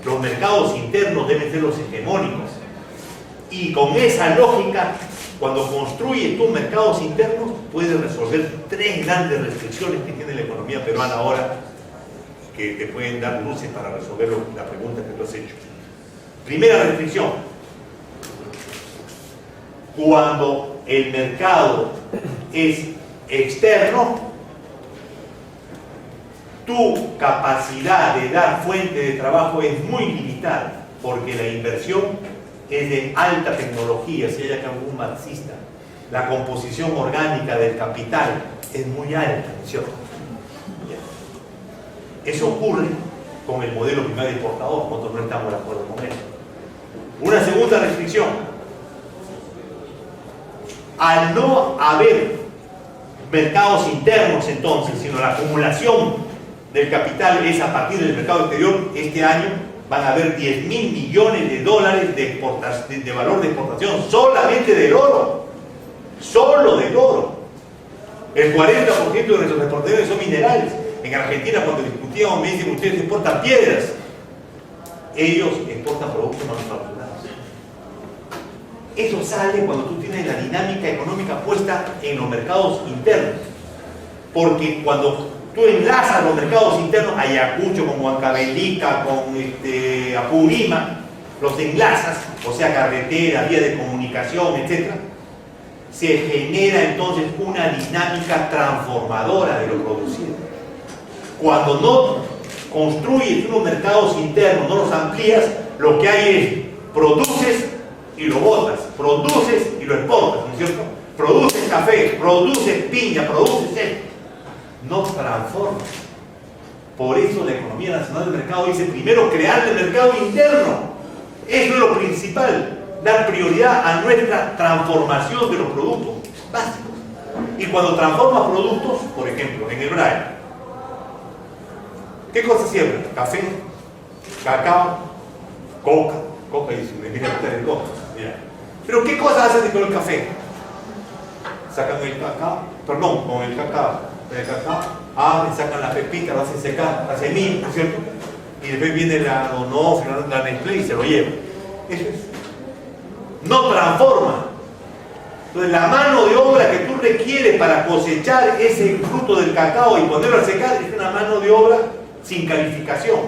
Los mercados internos deben ser los hegemónicos. Y con esa lógica, cuando construyes tus mercados internos, puedes resolver tres grandes restricciones que tiene la economía peruana ahora, que te pueden dar luces para resolver la pregunta que tú has hecho. Primera restricción: cuando el mercado es externo, tu capacidad de dar fuente de trabajo es muy limitada, porque la inversión es de alta tecnología. Si hay acá algún marxista, la composición orgánica del capital es muy alta, ¿no es cierto? Eso ocurre con el modelo primario exportador. Nosotros no estamos de acuerdo con eso. Una segunda restricción: al no haber mercados internos entonces, sino la acumulación del capital es a partir del mercado exterior, este año van a haber 10.000 millones de dólares de valor de exportación solamente del oro. Solo del oro. El 40% de nuestras exportaciones son minerales. En Argentina, cuando discutíamos, me dicen: ustedes exportan piedras. Ellos exportan productos manufacturados. Eso sale cuando tú tienes la dinámica económica puesta en los mercados internos. Porque cuando tú enlazas los mercados internos, Ayacucho, con Huancavelica, con Apurima, los enlazas, o sea, carretera, vía de comunicación, etc., se genera entonces una dinámica transformadora de lo producido. Cuando no construyes unos mercados internos, no los amplías, lo que hay es: produces y lo botas, produces y lo exportas, ¿no es cierto? Produces café, produces piña, produces esto. No transformas. Por eso la economía nacional del mercado dice primero crear el mercado interno. Eso es lo principal, dar prioridad a nuestra transformación de los productos básicos. Y cuando transformas productos, por ejemplo, en el braille, ¿qué cosas siembra? Café, cacao, coca y su mira el coca. Mira. Pero ¿qué cosas hacen con el café? Sacan el cacao, perdón, con el cacao, abren, sacan la pepita, lo hacen secar, la semilla, ¿no es cierto? Y después viene la Onofre, la Nestlé y se lo lleva. Eso es. No transforma. Entonces la mano de obra que tú requieres para cosechar ese fruto del cacao y ponerlo a secar es una mano de obra sin calificación,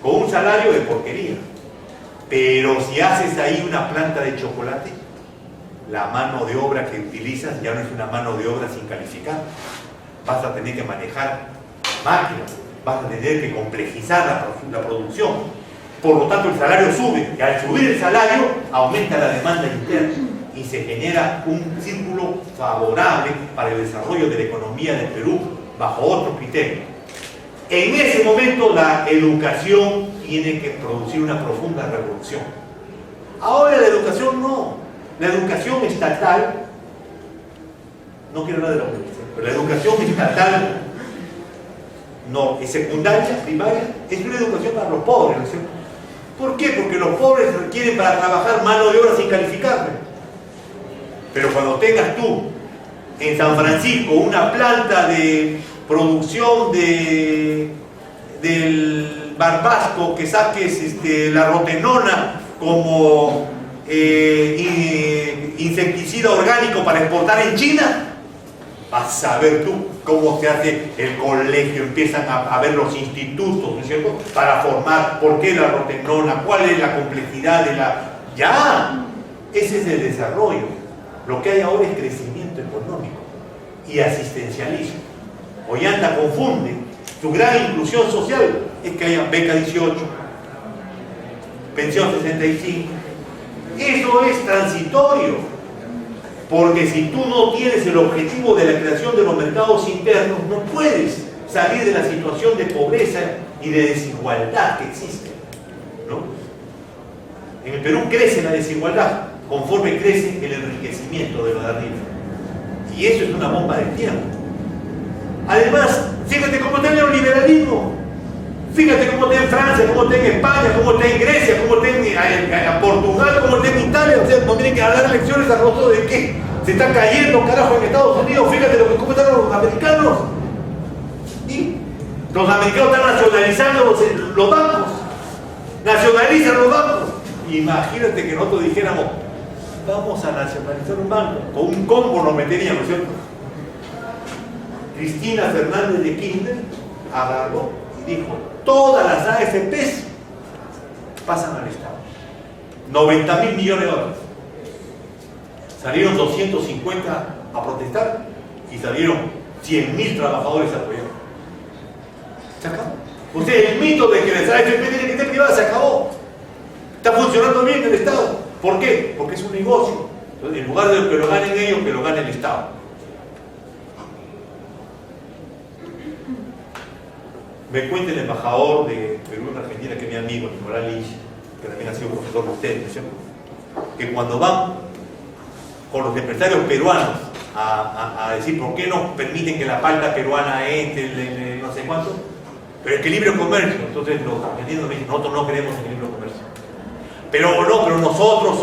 con un salario de porquería. Pero si haces ahí una planta de chocolate, la mano de obra que utilizas ya no es una mano de obra sin calificar. Vas a tener que manejar máquinas, vas a tener que complejizar la producción. Por lo tanto, el salario sube, y al subir el salario, aumenta la demanda interna y se genera un círculo favorable para el desarrollo de la economía del Perú bajo otro criterio. En ese momento, la educación tiene que producir una profunda revolución. Ahora la educación no. La educación estatal, no quiero hablar de la universidad, pero la educación estatal no, es secundaria, primaria, es una educación para los pobres, ¿no es cierto? ¿Por qué? Porque los pobres requieren para trabajar mano de obra sin calificarme. Pero cuando tengas tú en San Francisco una planta de producción del barbasco, que saques la rotenona como insecticida orgánico para exportar en China, vas a ver tú cómo se hace el colegio, empiezan a ver los institutos, ¿no es cierto?, para formar por qué la rotenona, cuál es la complejidad de la... Ya, ese es el desarrollo. Lo que hay ahora es crecimiento económico y asistencialismo. Ollanta confunde su gran inclusión social, es que haya beca 18, pensión 65. Eso es transitorio, porque si tú no tienes el objetivo de la creación de los mercados internos, no puedes salir de la situación de pobreza y de desigualdad que existe, ¿no? En el Perú crece la desigualdad conforme crece el enriquecimiento de los de arriba, y eso es una bomba de tiempo. Además, fíjate cómo está el neoliberalismo. Fíjate cómo está en Francia, cómo está en España, cómo está en Grecia, cómo está en Portugal, cómo está en Italia. O sea, no tienen que dar lecciones a rostro de qué. Se está cayendo, carajo, en Estados Unidos. Fíjate cómo están los americanos. ¿Sí? Los americanos están nacionalizando los bancos. Nacionalizan los bancos. Imagínate que nosotros dijéramos, vamos a nacionalizar un banco. Con un combo nos meteríamos, ¿cierto? Cristina Fernández de Kirchner agarró y dijo, todas las AFPs pasan al Estado. 90.000 millones de dólares. Salieron 250 a protestar y salieron 100.000 trabajadores a apoyar. Se acabó. O sea, el mito de que las AFP tienen que ser privadas se acabó. Está funcionando bien el Estado. ¿Por qué? Porque es un negocio. Entonces, en lugar de que lo ganen ellos, que lo gane el Estado. Me cuenta el embajador de Perú en Argentina, que es mi amigo Nicolás Lynch, que también ha sido profesor de ustedes, ¿no es cierto?, que cuando van con los empresarios peruanos a decir por qué no permiten que la palta peruana entre, no sé cuánto, pero es que libre comercio. Entonces los argentinos me dicen, nosotros no queremos el libre comercio. Pero nosotros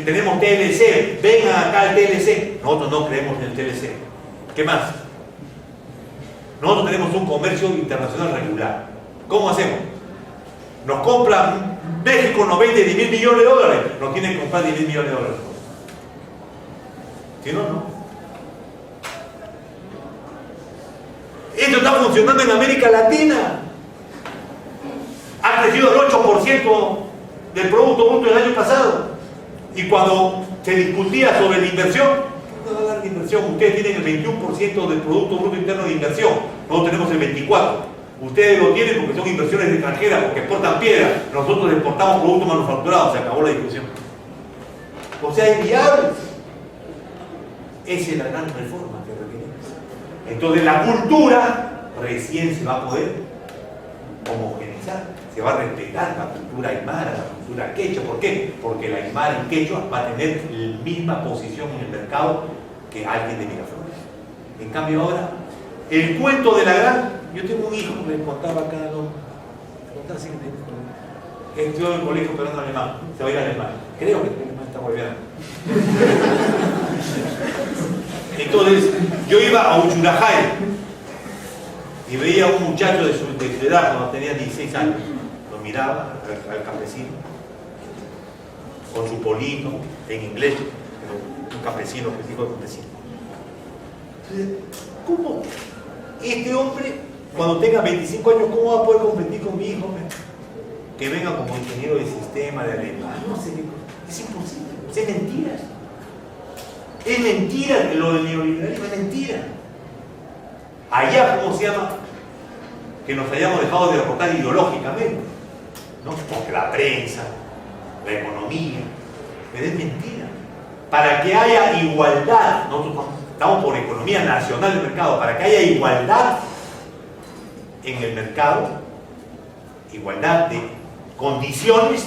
tenemos TLC, vengan acá al TLC. Nosotros no creemos en el TLC. ¿Qué más? Nosotros tenemos un comercio internacional regular. ¿Cómo hacemos? Nos compra México, nos vende 10.000 millones de dólares. Nos tienen que comprar 10.000 millones de dólares. Si no, no. Esto está funcionando en América Latina. Ha crecido el 8% del Producto Bruto el año pasado. Y cuando se discutía sobre la inversión, no va a dar de inversión. Ustedes tienen el 21% del Producto Bruto Interno de inversión. Nosotros tenemos el 24%. Ustedes lo tienen porque son inversiones extranjeras, porque exportan piedra. Nosotros exportamos productos manufacturados. Se acabó la discusión. O sea, es viable. Esa es la gran reforma que requerimos. Entonces la cultura recién se va a poder homogeneizar, se va a respetar la cultura aymara, la cultura quechua. ¿Por qué? Porque la aymara y quechua va a tener la misma posición en el mercado que alguien de Miraflores. En cambio ahora, el cuento de la gran... Yo tengo un hijo, le contaba acá, que estudió en el colegio esperando alemán, se va a ir a alemán. Creo que el alemán está muy bien. Entonces, yo iba a Uchurajay y veía a un muchacho de su edad, cuando tenía 16 años. Lo miraba al campesino, con su polito, en inglés, un campesino, que dijo campesino. Entonces, ¿cómo este hombre, cuando tenga 25 años, cómo va a poder competir con mi hijo? Que venga como ingeniero de sistema, de alemán. No sé, es imposible, es mentira. Es mentira, lo del neoliberalismo es mentira. Allá, ¿cómo se llama? Que nos hayamos dejado de derrotar ideológicamente, ¿no? Porque la prensa, la economía, pero es mentira. Para que haya igualdad, nosotros estamos por economía nacional del mercado, para que haya igualdad en el mercado, igualdad de condiciones,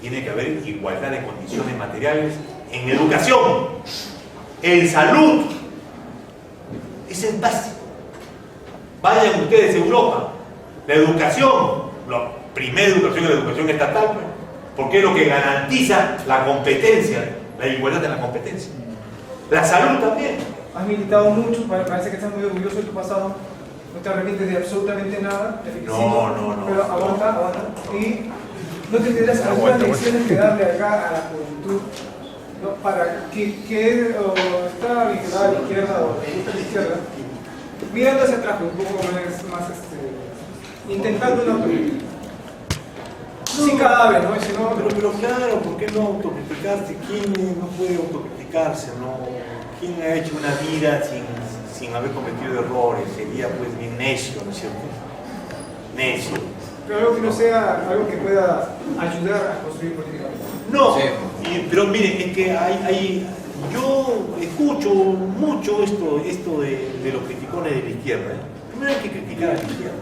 tiene que haber igualdad de condiciones materiales en educación, en salud. Ese es básico. Vayan ustedes a Europa, la educación, la primera educación es la educación estatal, porque es lo que garantiza la competencia, la igualdad de la competencia. La salud también. Has militado mucho, parece que estás muy orgulloso de tu pasado, no te arrepientes de absolutamente nada, te felicito, No. pero aguanta. Y no tendrías algunas lecciones que darle acá a la juventud, ¿no? Para que está vinculada a la izquierda o le gusta la izquierda, mirando hacia atrás un poco más intentando una autocrítica. Sin cadáver, ¿no? Pero claro, ¿por qué no autocriticarse? ¿Quién no puede autocriticarse? ¿No? ¿Quién ha hecho una vida sin haber cometido errores? Sería pues bien necio, ¿no es cierto? Necio. Pero algo que no sea algo que pueda ayudar a construir políticamente. No, Sí. pero miren, es que yo escucho mucho esto de los criticones de la izquierda. Primero hay que criticar a la izquierda.